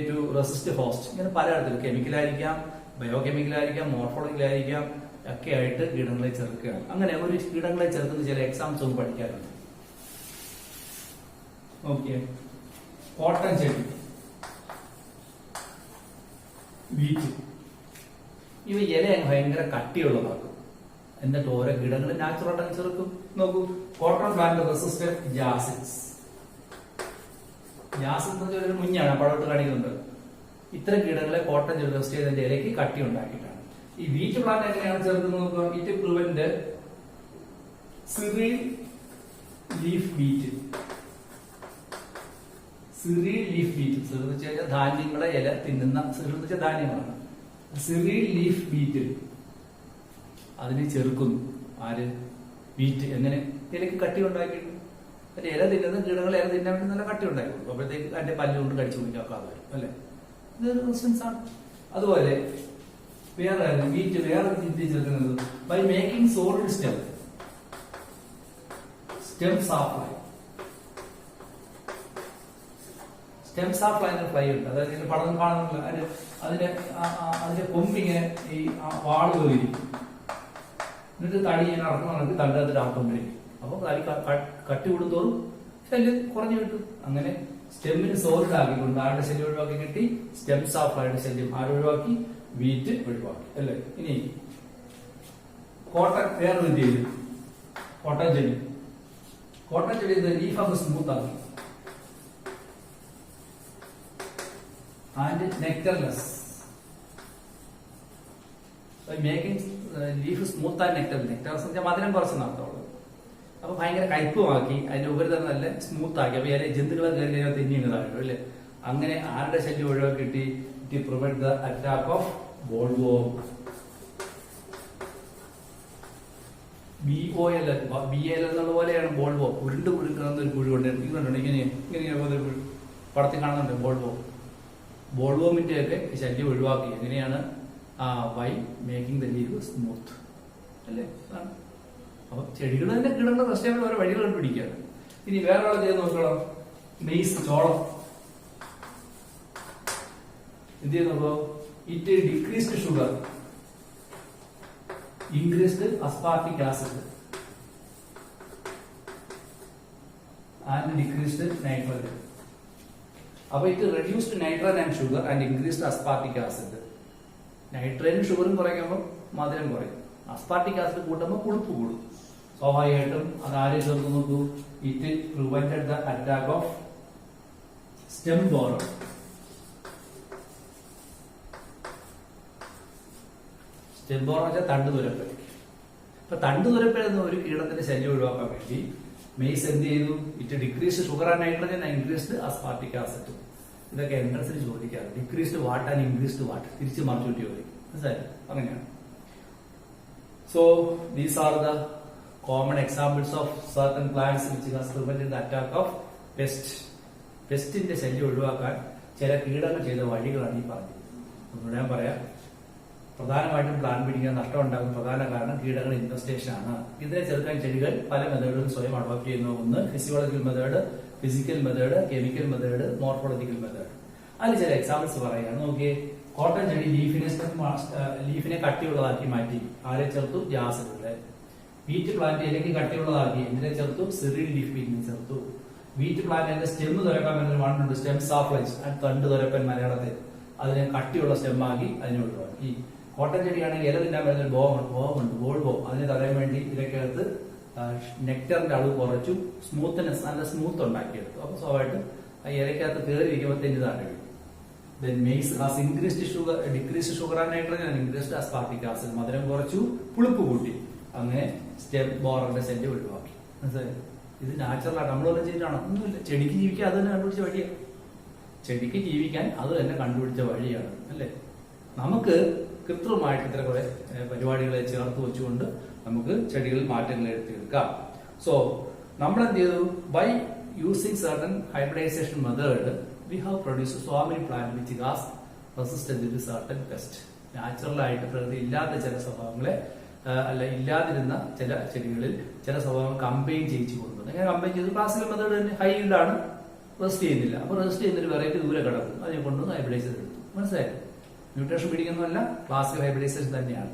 to resist host. ഇങ്ങനെ പലതരത്തിൽ കെമിക്കലായിരിക്കാം, ബയോകെമിക്കൽ ആയിരിക്കാം, മോർഫോളജിക്കൽ ആയിരിക്കാം, ഒക്കെ ആയിട്ട് കീടങ്ങളെ ചെറുക്കുകയാണ്. അങ്ങനെ ഒരു കീടങ്ങളെ ചെറുക്കുന്ന ചില എക്സാംസ് ഒന്ന് പഠിക്കാറുണ്ട്. ഓക്കെ, കോട്ടൺ ചെടി, വീറ്റ്, ഇവ ഇല ഭയങ്കര കട്ടിയുള്ളതാക്കും. എന്നിട്ട് ഓരോ കീടങ്ങൾ നാച്ചുറലായിട്ട് ചെറുക്കും. നോക്കൂ, കോട്ടൺ പ്ലാന്റ് റെസിസ്റ്റന്റ് ജാസിഡ്സ്. ജാസിഡ്സ് ഒരു മുഞ്ഞാണ് പടോട്ട് കാണിക്കുന്നുണ്ട്. ഇത്തരം കീടങ്ങളെ കോട്ടൺ ചെടി റെസിസ്റ്റ് ചെയ്തതിന്റെ ഇലയ്ക്ക് കട്ടി ഉണ്ടാക്കിയിട്ടാണ്. ഈ വീറ്റ് പ്ലാന്റ് എങ്ങനെയാണ് ചേർക്കുന്നത് നോക്കുക. It prevent serial leaf wheat. Serial leaf wheat, serial എന്ന് വെച്ചാൽ ധാന്യങ്ങളെ ഇല തിന്നുന്ന, സിറിയൽ എന്ന് വെച്ചാൽ ധാന്യങ്ങളാണ്. സിറിയൽ ലീഫ് വീറ്റ് അതിന് ചെറുക്കുന്നു. ആര്? വീറ്റ്. എങ്ങനെ? ഇലയ്ക്ക് കട്ടി ഉണ്ടാക്കിയിട്ട്. ഇല തിന്നുന്ന കീടങ്ങൾ ഇല തിന്നാൻ വേണ്ടി നല്ല കട്ടി ഉണ്ടാക്കിക്കൊള്ളു. അപ്പോഴത്തേക്ക് അതിന്റെ പല്ലുകൊണ്ട് കടിച്ചു കുടിക്കാക്കാതെ വരും അല്ലെ. ഇതൊരു റെസിസ്റ്റൻസ് ആണ്. അതുപോലെ വേറെ വീറ്റ് വേറെ രീതി ചേർക്കുന്നത് by making solid stem sawfly. Stem sawfly എന്ന ഫ്ലൈ ഉണ്ട്. അതായത് ഇതിന്റെ പടം കാണുന്നില്ല. അതിന്റെ കൊമ്പിങ്ങനെ ഈ വാള് കയറിയിരിക്കും. എന്നിട്ട് തടി ഇങ്ങനെ ഇറക്കണമെങ്കിൽ തണ്ടത്തിൽ ആക്കം വരും. അപ്പൊ തടി കട്ടി കൂടുന്തോറും ശല്യം കുറഞ്ഞു കിട്ടും. അങ്ങനെ സ്റ്റെമ്മിന് സോളിഡ് ആക്കിക്കൊണ്ട് ആരുടെ ശല്യം ഒഴിവാക്കി കിട്ടി. സ്റ്റെം സാപ്ലൈയുടെ ശല്യം ആരൊഴിവാക്കി? വീറ്റ് ഒഴിവാക്കി അല്ലേ. ഇനി കോട്ടൺ വേറെ വിദ്യ ചെയ്തു. കോട്ടൺ ചെടി, കോട്ടൺ ചെടി ലീഫ് അങ്ങ് സ്മൂത്ത് ആക്കി. And nectarless making leaf smooth and nectarless. Nectarless വെച്ചാൽ മധുരം കുറച്ച് നടത്തുള്ളൂ. അപ്പൊ ഭയങ്കര കയ്പുമാക്കി അതിന്റെ ഉപരിതലം നല്ല സ്മൂത്ത് ആക്കി. അപ്പൊ അതിലെ ജന്തുക്കളെ കയറി കഴിഞ്ഞാൽ തിന്നിയുന്നതാണല്ലോ അല്ലേ. അങ്ങനെ ആരുടെ ശല്യം ഒഴിവാക്കിയിട്ട് it prevent the attack of bollworm. BOL എന്നുള്ള പോലെയാണ് ബോൾവോം. ഉരുണ്ട് കുഴുക്കുന്ന ഒരു പുഴു കൊണ്ട് ഇങ്ങനെ പടത്തിൽ കാണുന്നുണ്ട് ബോൾവോം. ബോൾവോമിന്റെ ഒക്കെ ശല്യം ഒഴിവാക്കി. എങ്ങനെയാണ്? By making the leaf smooth അല്ലേ. അപ്പൊ ചെടികൾ തന്നെ കിടന്ന പ്രശ്നങ്ങൾ ഓരോ വഴികൾ കണ്ടുപിടിക്കുകയാണ്. ഇനി വേറെ ആളെ ചെയ്ത് നോക്കണം. മെയ്സ്, ചോളം എന്ത് ചെയ്യുന്നപ്പോ it decreased sugar, increased aspartic acid and decreased nitrogen. അപ്പൊ it reduced nitrogen and sugar and increased aspartic acid. നൈട്രജനും ഷുഗറും കുറയ്ക്കുമ്പോൾ മധുരം കുറയും. അസ്പാർട്ടിക് ആസിഡ് കൂട്ടുമ്പോൾ പുളിപ്പ് കൂടും. സ്വാഭാവികമായിട്ടും അത് ആരെ ചേർത്ത് നോക്കൂ. It prevented the attack of stem borer. Stem borer വെച്ചാൽ തണ്ടുതുരപ്പൻ. ഇപ്പൊ തണ്ടുതുരപ്പൻ എന്ന ഒരു കീടത്തിന്റെ ശല്യം ഒഴിവാക്കാൻ വേണ്ടി മെയ്സ് എന്ത് ചെയ്തു? It decreased sugar and nitrogen and increased aspartic acid. ഇതൊക്കെ എൻട്രൻസിന് ചോദിക്കാറ്. Decreased what and increased what, തിരിച്ച് മറിച്ചുകൂട്ടി ചോദിക്കും. മനസ്സിലായി? അങ്ങനെയാണ്. So these are the common examples of certain plants which has prevented the attack of pest. പെസ്റ്റിന്റെ ശല്യം ഒഴിവാക്കാൻ ചില കീടങ്ങൾ ചെയ്ത വഴികളാണ് ഈ പറഞ്ഞത്. ഒന്നുകൂടെ ഞാൻ പറയാം. പ്രധാനമായിട്ടും പ്ലാന്റ് പിടിക്കാൻ നഷ്ടം ഉണ്ടാകുന്ന പ്രധാന കാരണം കീടങ്ങൾ ഇൻഫെസ്റ്റേഷൻ ആണ്. ഇതിനെ ചെറുക്കാൻ ചെടികൾ പല മെത്തേഡുകളും സ്വയം അഡോപ്റ്റ് ചെയ്യുന്നു. ഒന്ന് physiological method, physical method, chemical method, morphological method. അതിൽ ചില എക്സാമ്പിൾസ് പറയാം. നോക്കിയേ, കോട്ടൺ ചെടി ലീഫിനെ കട്ടിയുള്ളതാക്കി മാറ്റി. ആരെ ചേർത്തു? ജാസിഡുകളെ. വീറ്റ് പ്ലാന്റ് ഇലയ്ക്ക് കട്ടിയുള്ളതാക്കി. ഇതിനെ ചേർത്തു? സിറിയൽ ലീഫ് വീറ്റിനെ ചേർത്തു. വീറ്റ് പ്ലാന്റിന്റെ സ്റ്റെം തുരക്കാൻ പറ്റുന്ന മണ്ണുണ്ട്, സ്റ്റെം സാഫ്ലൈസ്, തണ്ട് തുരപ്പൻ മലയാളത്തിൽ. അതിനെ കട്ടിയുള്ള സ്റ്റെമ്മാക്കി അതിനെ ഒഴിവാക്കി. കോട്ടൺ ചെടിയാണെങ്കിൽ ഇല തിന്നാൻ പറ്റുന്ന ഒരു ബോമുണ്ട്, ബോൾബോ. അതിനെ തടയാൻ വേണ്ടി ഇതിലേക്കകത്ത് നെക്ടറിന്റെ അളവ് കുറച്ചു, സ്മൂത്ത്നെസ് നല്ല സ്മൂത്ത് ഉണ്ടാക്കിയെടുത്തു. അപ്പൊ സ്വാഭാവികമായിട്ടും ആ ഇലയ്ക്കകത്ത് കയറിയിരിക്കുമ്പോൾ തെന്നി താഴെ വീഴും. Then maize has increased sugar, decreased sugar and nitrogen and increased aspartic acid. മധുരം കുറച്ചു, പുളിപ്പ് കൂട്ടി. അങ്ങനെ സ്റ്റെം ബോററിന്റെ ശല്യം ഒഴിവാക്കി. മനസ്സിലായി? ഇത് നാച്ചുറലാണ്. നമ്മളൊന്നും ചെയ്തിട്ടാണോ? ഒന്നുമില്ല. ചെടിക്ക് ജീവിക്കാൻ അത് തന്നെ കണ്ടുപിടിച്ച വഴിയാണ്. ചെടിക്ക് ജീവിക്കാൻ അത് തന്നെ കണ്ടുപിടിച്ച വഴിയാണ് അല്ലേ. നമുക്ക് കൃത്രിമമായിട്ട് ഇത്ര കുറെ പരിപാടികളെ ചേർത്ത് വെച്ചുകൊണ്ട് നമുക്ക് ചെടികളിൽ മാറ്റങ്ങൾ എടുത്തെടുക്കാം. സോ നമ്മൾ എന്ത് ചെയ്തു? By using certain hybridisation method we have produced so many plants which is resistant to certain pests. Natural ആയിട്ട് പ്രകൃതി ഇല്ലാത്ത ചില സ്വഭാവങ്ങളെ ഇല്ലാതിരുന്ന ചില ചെടികളിൽ ചില സ്വഭാവങ്ങൾ കമ്പൈൻ ചെയ്യിച്ചു കൊടുക്കുന്നത്. എങ്ങനെ കമ്പൈൻ ചെയ്തു? ക്ലാസിക്കൽ മെത്തേഡ് തന്നെ. ഹൈ ഈൽഡാണ്, റെസ്റ്റ് ചെയ്യുന്നില്ല. അപ്പൊ റെസ്റ്റ് ചെയ്യുന്നൊരു വെറൈറ്റി ദൂരെ കിടക്കും. അതിനെ കൊണ്ടുവന്ന് ഹൈബ്രിഡൈസ് എടുത്തു. മനസ്സിലായി? മ്യൂട്ടേഷൻ പിടിക്കുന്നതല്ല, ക്ലാസിക്കൽ ഹൈബ്രിഡൈസേഷൻ തന്നെയാണ്.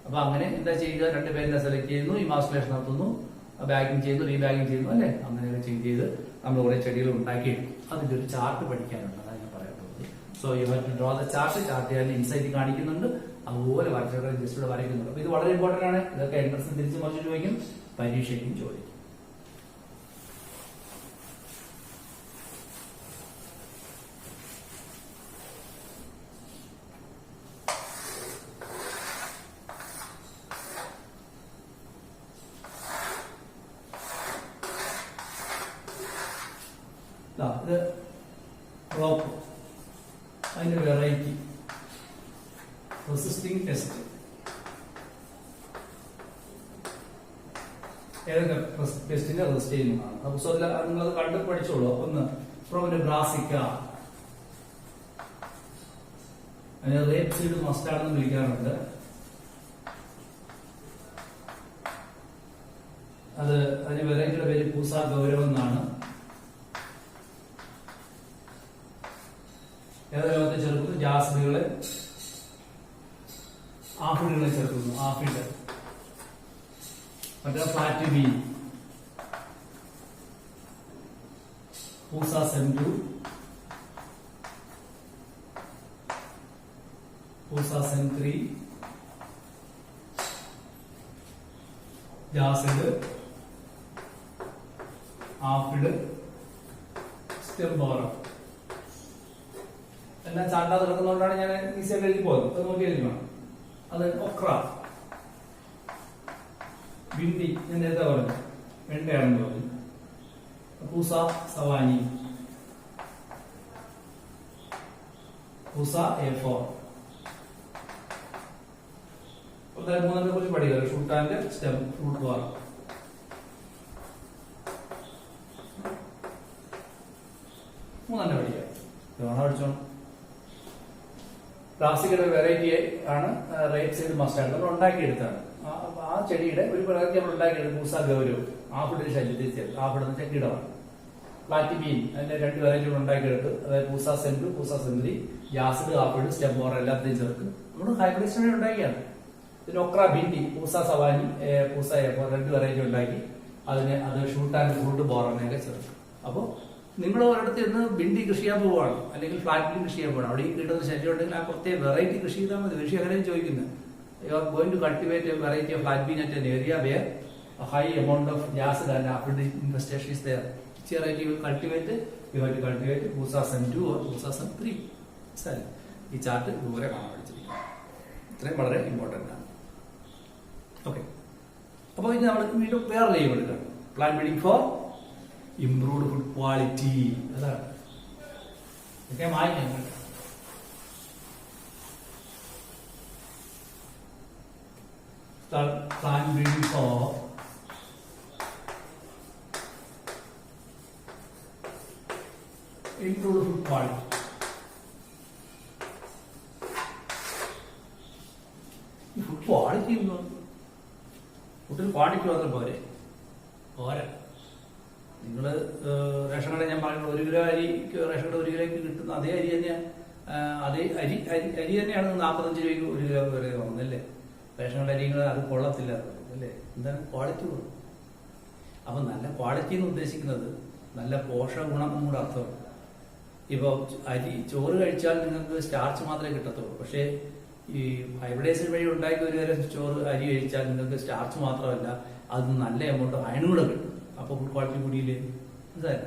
അപ്പൊ അങ്ങനെ എന്താ ചെയ്യുക, രണ്ട് പേരിനെ സെലക്ട് ചെയ്യുന്നു, ഇമാസ്കുലേഷൻ നടത്തുന്നു, ബാഗിങ് ചെയ്യുന്നു, റീബാഗിങ് ചെയ്യുന്നു, അല്ലെ? അങ്ങനെയൊക്കെ ചെയ്ത് നമ്മൾ കുറെ ചെടികൾ ഉണ്ടാക്കിയെടുക്കും. അതിന്റെ ഒരു ചാർട്ട് പഠിക്കാനുണ്ട്, അതാണ് ഞാൻ പറയുന്നത്. So you have to draw the chart. Chart ഞാൻ ഇൻസൈറ്റ് കാണിക്കുന്നുണ്ട്, അതുപോലെ വരച്ചോടെ ജസ്റ്റ് വരയ്ക്കുന്നുണ്ട്. അപ്പൊ ഇത് വളരെ ഇമ്പോർട്ടന്റ് ആണ്. ഇതൊക്കെ എൻട്രൻസ് തിരിച്ച് മറിച്ച് ചോദിക്കും, പരീക്ഷയ്ക്കും ചോദിക്കും. ഇത് റോപ്പ്, അതിന്റെ വെറൈറ്റി റെസിസ്റ്റിംഗ് ടെസ്റ്റ്. ഏതൊക്കെ ടെസ്റ്റിനെ റെസിസ്റ്റ് ചെയ്യുന്നതാണ്. അപ്പൊ നിങ്ങളത് കണ്ട് പഠിച്ചോളൂ. ഒന്ന് പ്രോബിന്റെ ബ്രാസിക്ക, അതിന് റേപ്പ് സീഡ് മസ്റ്റാർഡെന്ന് വിളിക്കാറുണ്ട്. അതിന് വെറൈറ്റിയുടെ പേര് പൂസ ഗൗരവം എന്നാണ്. ഏതൊക്കെ ലോകത്തെ ചേർക്കുന്നു? ജാസ്മികളെ, ആഫിഡുകളെ ചേർക്കുന്നു. ആഫിഡ്, മറ്റേ ഫ്ലാറ്റ് ബി, പൂസ സെൻറ്റു, പൂസ സെൻത്രി, ജാസിഡ്, ആഫിഡ്, സ്റ്റെംബോറ. എല്ലാം ചാണ്ടാതെ കിടക്കുന്നതുകൊണ്ടാണ് ഞാൻ ഈസിയായിട്ട് എഴുതി പോകുന്നത്. അത് നോക്കി എഴുതി വേണം. അത് ഒക്ര, ബിന്ദി, ഞാൻ നേരത്തെ പറഞ്ഞു വെണ്ടയാണെന്ന് പറഞ്ഞു. പൂസ സവാനി, പൂസ A4. മൂന്നെണ്ണത്തെ കുറിച്ച് പഠിക്കുക. Shoot and stem, fruit bar. മൂന്നെണ്ണം പഠിക്കുക. ഇതാണ് പഠിച്ചോണം. പ്ലാസ്റ്റിക്കിന്റെ വെറൈറ്റി ആണ് റേപ്പ് സീഡ് മസ്റ്റാർഡ്. നമ്മൾ ഉണ്ടാക്കിയെടുത്താണ്. ആ ചെടിയുടെ ഒരു വെറൈറ്റി നമ്മൾ ഉണ്ടാക്കിയെടുത്ത് പൂസ ഗൗരവ്, ആഫിഡിന്റെ ശല്യത്തിൽ ചേർത്ത്. ആഫിഡ് എന്ന് വെച്ചാൽ കീടമാണ്. ഫ്ലാറ്റ് ബീൻ, അതിന്റെ രണ്ട് വെറൈറ്റികൾ ഉണ്ടാക്കിയെടുത്ത്, അതായത് പൂസ സെൻറ്റു, പൂസ സെൻറ്ററി, ജാസിഡ്, ആഫിഡ്, സ്റ്റെംബോറ എല്ലാത്തിനെയും ചേർത്ത് നമ്മൾ ഹൈബ്രിഡേഷൻ ഉണ്ടാക്കിയാണ്. പിന്നെ ഒക്ര ഭിൻഡി, പൂസ സവാനി, പൂസ A4 രണ്ട് വെറൈറ്റി ഉണ്ടാക്കി അത് ഷൂട്ട് ആൻഡ് ഫ്രൂട്ട് ബോറനെയൊക്കെ ചേർത്ത്. അപ്പോൾ നിങ്ങൾ ഒരിടത്ത് നിന്ന് ഭിണ്ടി കൃഷി ചെയ്യാൻ പോവുകയാണ്, അല്ലെങ്കിൽ ഫ്ലാറ്റ് ബീൻ കൃഷി ചെയ്യാൻ പോകണം. അവിടെ ഈ കിട്ടുന്ന ശല്യം ഉണ്ടെങ്കിൽ ആ പ്രത്യേക വെറൈറ്റി കൃഷി ചെയ്താൽ മതി. കൃഷി അങ്ങനെയും ചോദിക്കുന്നത്, you are going to cultivate a variety of flat bean at an area where high amount of jassid and aphid infestation is there. Which variety you cultivate? You have to cultivate Pusa Sem2 or Pusa Sem3. ശരി, ഈ chart ഇതുവരെ കാണാൻ പഠിച്ചിരിക്കും. ഇത്രയും വളരെ important ആണ്. Okay, അപ്പോൾ ഇനി നമ്മൾ വീണ്ടും വേറെ ലൈവ് എടുക്കണം. Plan building four improved food quality. അതാണ് ഒക്കെ വായിക്കാൻ. Plan building four improved food quality. Food quality ഫുഡിൽ ക്വാളിറ്റി മാത്രം പോരെ. നിങ്ങള് റേഷൻ കട ഞാൻ പറയുന്നത് 1 കിലോ അരി റേഷൻ കട 1 കിലോയ്ക്ക് കിട്ടുന്ന അതേ അരി തന്നെയാണ്. അതേ അരി തന്നെയാണ് 45 രൂപയ്ക്ക് 1 കിലോ വരെ വന്നല്ലേ. റേഷൻ കട അരികൾ അത് കൊള്ളത്തില്ല അല്ലേ. എന്താണ് ക്വാളിറ്റി കുറവ്. അപ്പൊ നല്ല ക്വാളിറ്റി എന്ന് ഉദ്ദേശിക്കുന്നത് നല്ല പോഷക ഗുണം കൂടെ അർത്ഥമാണ്. ഇപ്പോൾ ചോറ് കഴിച്ചാൽ നിങ്ങൾക്ക് സ്റ്റാർച്ച് മാത്രമേ കിട്ടത്തുള്ളൂ. പക്ഷേ ഈ ഹൈബ്രിഡൈസേഷൻ വഴി ഉണ്ടാക്കി ഒരു തരം ചോറ് അരി കഴിച്ചാൽ നിങ്ങൾക്ക് സ്റ്റാർച്ച് മാത്രമല്ല, അത് നല്ല എമൗണ്ട് അയൺ കൂടെ കിട്ടും. അപ്പോൾ ഫുഡ് ക്വാളിറ്റി കൂടിയില്ലേ. മനസ്സിലായി?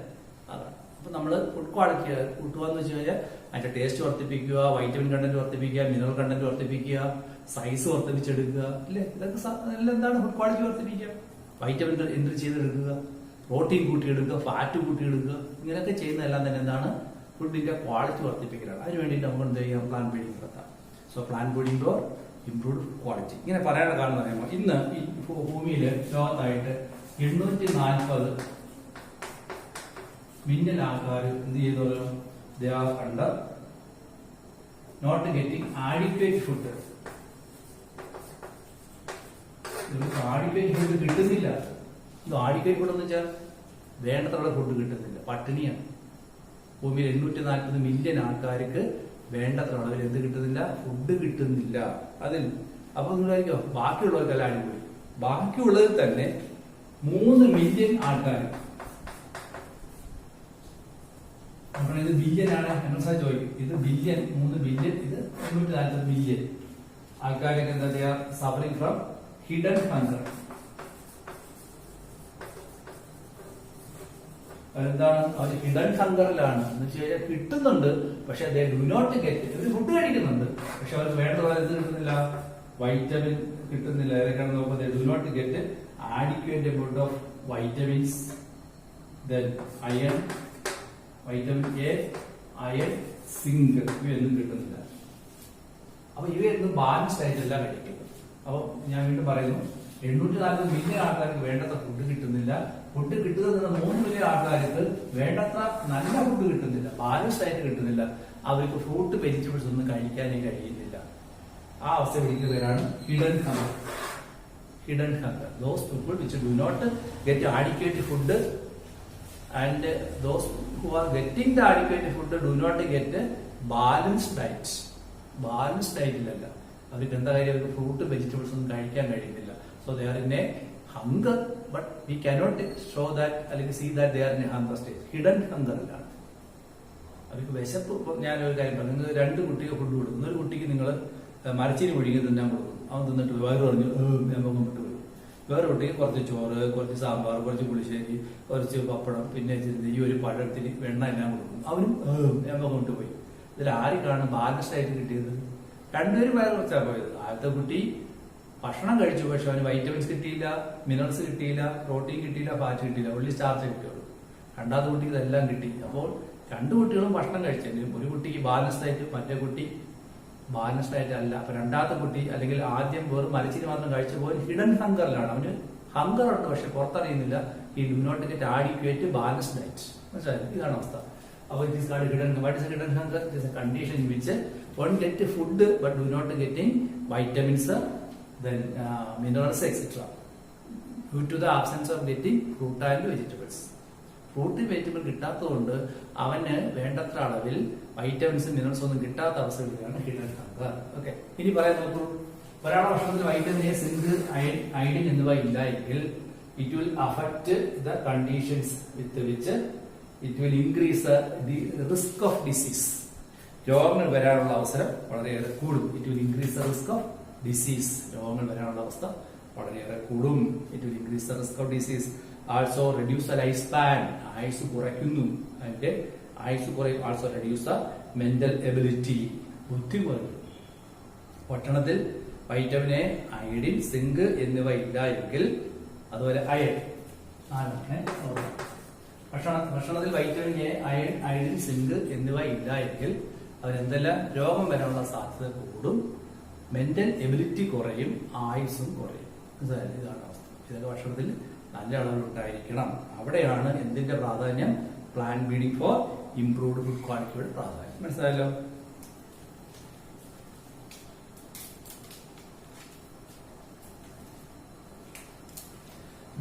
അതാണ്. അപ്പൊ നമ്മൾ ഫുഡ് ക്വാളിറ്റി കൂട്ടുക എന്ന് വെച്ച് കഴിഞ്ഞാൽ അതിന്റെ ടേസ്റ്റ് വർദ്ധിപ്പിക്കുക, വൈറ്റമിൻ കണ്ടന്റ് വർദ്ധിപ്പിക്കുക, മിനറൽ കണ്ടന്റ് വർദ്ധിപ്പിക്കുക, സൈസ് വർദ്ധിപ്പിച്ചെടുക്കുക, അല്ലേ? ഇതൊക്കെ എല്ലാം എന്താണ് ഫുഡ് ക്വാളിറ്റി വർദ്ധിപ്പിക്കുക. വൈറ്റമിൻ എൻട്രി ചെയ്തെടുക്കുക, പ്രോട്ടീൻ കൂട്ടിയെടുക്കുക, ഫാറ്റ് കൂട്ടിയെടുക്കുക, ഇങ്ങനെയൊക്കെ ചെയ്യുന്നതെല്ലാം തന്നെ എന്താണ് ഫുഡിന്റെ ക്വാളിറ്റി വർദ്ധിപ്പിക്കലാണ്. അതിന് വേണ്ടിയിട്ട് നമുക്ക് എന്ത് ചെയ്യാം? പ്ലാൻ ബിൽഡിംഗ് നടത്താം. So plan building or improved quality. ഇങ്ങനെ പറയാനുള്ള കാരണം എന്ന് പറയുമ്പോൾ ഇന്ന് ഈ ഭൂമിയിൽ ലോകത്തായിട്ട് 840 മില്യൺ ആൾക്കാർ എന്ത് ചെയ്തോളൂ? They are under not getting adequate food. Adequate food കിട്ടുന്നില്ല. ഇത് ആഡിക്വേറ്റ് ഫുഡ് എന്ന് വെച്ചാൽ വേണ്ടത്ര ഫുഡ് കിട്ടുന്നില്ല, പട്ടിണിയാണ്. ഭൂമിയിൽ 840 മില്യൺ ആൾക്കാർക്ക് വേണ്ടത്ര അളവിൽ എന്ത് കിട്ടുന്നില്ല, ഫുഡ് കിട്ടുന്നില്ല. അതിൽ അപ്പൊ നിങ്ങളായിരിക്കോ ബാക്കിയുള്ളവർക്കെല്ലാം അടിപൊളി. ബാക്കിയുള്ളതിൽ തന്നെ 3 മില്യൺ ആൾക്കാർ, ഇത് ബില്യൺ ആണ് എന്നു ചോദിക്കും. ഇത് ബില്യൺ, 3 ബില്യൺ, ഇത് 840 മില്യൺ ആൾക്കാരൊക്കെ എന്താ ചെയ്യാ, സഫറിംഗ് ഫ്രം ഹിഡൻ ഹങ്കർ. എന്താണ് അവർ ഹിഡൻ ഹങ്കറിലാണ് എന്ന് വെച്ച് കഴിഞ്ഞാൽ കിട്ടുന്നുണ്ട്, പക്ഷെ ദേ ഡു നോട്ട് ഗെറ്റ്. ഇവർ ഫുഡ് കഴിക്കുന്നുണ്ട്, പക്ഷെ അവർക്ക് വേണ്ടതുപോലെ എന്ത് കിട്ടുന്നില്ല, വൈറ്റമിൻ കിട്ടുന്നില്ല. ഏതൊക്കെയാണെന്ന് നോക്കുമ്പോൾ they do not get adequate amount of vitamins, then iron, vitamin A, iron, zinc, ഇവയൊന്നും കിട്ടുന്നില്ല. അപ്പൊ ഇവയൊന്നും ബാലൻസ്ഡ് ആയിട്ടല്ല കഴിക്കുന്നത്. അപ്പൊ ഞാൻ വീണ്ടും പറയുന്നു, 840 മില്യൺ ആൾക്കാർക്ക് വേണ്ടത്ര ഫുഡ് കിട്ടുന്നില്ല. ഫുഡ് കിട്ടുന്നത് 3 മില്യൺ ആൾക്കാർക്ക് വേണ്ടത്ര നല്ല ഫുഡ് കിട്ടുന്നില്ല, ബാലൻസ്ഡ് ആയിട്ട് കിട്ടുന്നില്ല. അവർക്ക് ഫ്രൂട്ട് വെജിറ്റബിൾസ് ഒന്നും കഴിക്കാനേ കഴിയുന്നില്ല. ആ അവസ്ഥ വിളിക്കുന്നവരാണ് hidden hunger. Hidden hunger, those people which do not get adequate food, and those who are getting the adequate food do not get balanced diet. Balanced diet illalla, avർക്ക് എന്താ കാര്യം, അവർക്ക് ഫ്രൂട്ട് വെജിറ്റബിൾസ് ഒന്നും കഴിക്കാൻ കഴിയുന്നില്ല. So they are in a hunger, but we cannot show that അല്ലെങ്കിൽ see that they are in a hunger state. Hidden hunger അല്ല, അവർക്ക് വിശപ്പ്. ഞാനൊരു കാര്യം പറഞ്ഞു, നിങ്ങൾ 2 കുട്ടിക്ക് ഫുഡ് കൊടുക്കുന്നു. ഒരു കുട്ടിക്ക് നിങ്ങൾ മരച്ചീനി പുഴുങ്ങി തിന്നാൻ കൊടുക്കും, അവൻ തിന്നിട്ട് വയറ് പറഞ്ഞു മുഖം വിട്ടുപോയി. വേറെ കുട്ടിക്ക് കുറച്ച് ചോറ്, കുറച്ച് സാമ്പാർ, കുറച്ച് പുളിശ്ശേരി, കുറച്ച് പപ്പടം, പിന്നെ ഈ ഒരു പഴത്തിന് വെണ്ണ എല്ലാം കൊടുക്കും, അവനും മുഖം വിട്ടുപോയി. ഇതിൽ ആർക്കാണ് ബാലൻസ്ഡ് ആയിട്ട് കിട്ടിയത്? 2 പേരും വയറ് കുറച്ചാണ് പോയത്. ആദ്യത്തെ കുട്ടി ഭക്ഷണം കഴിച്ചു, പക്ഷെ അവന് വൈറ്റമിൻസ് കിട്ടിയില്ല, മിനറൽസ് കിട്ടിയില്ല, പ്രോട്ടീൻ കിട്ടിയില്ല, ഫാറ്റ് കിട്ടിയില്ല, ഉള്ളി സ്റ്റാർച്ച് കിട്ടിയുള്ളൂ. രണ്ടാമത്തെ കുട്ടിക്ക് ഇതെല്ലാം കിട്ടി. അപ്പോൾ 2 കുട്ടികളും ഭക്ഷണം കഴിച്ചെങ്കിലും ഒരു കുട്ടിക്ക് ബാലൻസ്ഡ് ആയിട്ട്, മറ്റേ കുട്ടി ബാലൻസ്ഡ് ആയിട്ട് അല്ല. അപ്പൊ രണ്ടാമത്തെ കുട്ടി അല്ലെങ്കിൽ ആദ്യം വെറും മരച്ചിരി മാത്രം കഴിച്ചു പോയി ഹിഡൻ ഹങ്കറിലാണ്. അവന് ഹങ്കർ ഉണ്ട്, പക്ഷെ പുറത്തറിയുന്നില്ല. ഈ do not get adequate balanced diet. മനസ്സിലായി? ഇതാണ് അവസ്ഥ. അപ്പോൾ it is called hidden. What is hidden hunger? It is a condition in which one get food but do not getting vitamins, then minerals etc. due to the absence of getting fruit and vegetables. Fruit vegetable കിട്ടാത്തതുകൊണ്ട് അവന് വേണ്ടത്ര അളവിൽ വൈറ്റമിൻസും മിനറൽസും ഒന്നും കിട്ടാത്ത അവസ്ഥയിലാണ് hidden hunger. Okay, ഇനി പറയാൻ നോക്കൂ. ഒരാളുടെ ഭക്ഷണത്തിൽ വൈറ്റമിൻ എ, സിങ്ക്, അയഡിൻ എന്നിവ ഇല്ല എങ്കിൽ it will affect the conditions with which it will increase the risk of disease. രോഗങ്ങൾ വരാനുള്ള അവസരം വളരെയേറെ കൂടും. It will increase the risk of disease. രോഗങ്ങൾ വരാനുള്ള അവസ്ഥ വളരെയേറെ കൂടും. It will increase the risk of disease. Also reduce the life span. ആയുസ് കുറയ്ക്കുന്നു. അതിന്റെ ആയുസ് കുറയും. Also reduce the mental ability. ബുദ്ധി കുറയും. ഭക്ഷണത്തിൽ വൈറ്റമിൻ എ, അയഡിൻ, സിങ്ക് എന്നിവ ഇല്ല എങ്കിൽ, അതുപോലെ അയൺ, ഭക്ഷണത്തിൽ വൈറ്റമിൻ എ, അയഡിൻ, സിങ്ക് എന്നിവ ഇല്ല എങ്കിൽ അവരെന്തെല്ലാം രോഗം വരാനുള്ള സാധ്യത കൂടും. മെന്റൽ എബിലിറ്റി കുറയും, ആയുസ്സും കുറയും. ഇതാണ് അവസ്ഥ. ഇതൊക്കെ ഭക്ഷണത്തിൽ നല്ല അളവിലുണ്ടായിരിക്കണം. അവിടെയാണ് എന്തിന്റെ പ്രാധാന്യം? Plant breeding for improved food ക്വാളിറ്റിയുടെ പ്രാധാന്യം. മനസ്സിലായല്ലോ?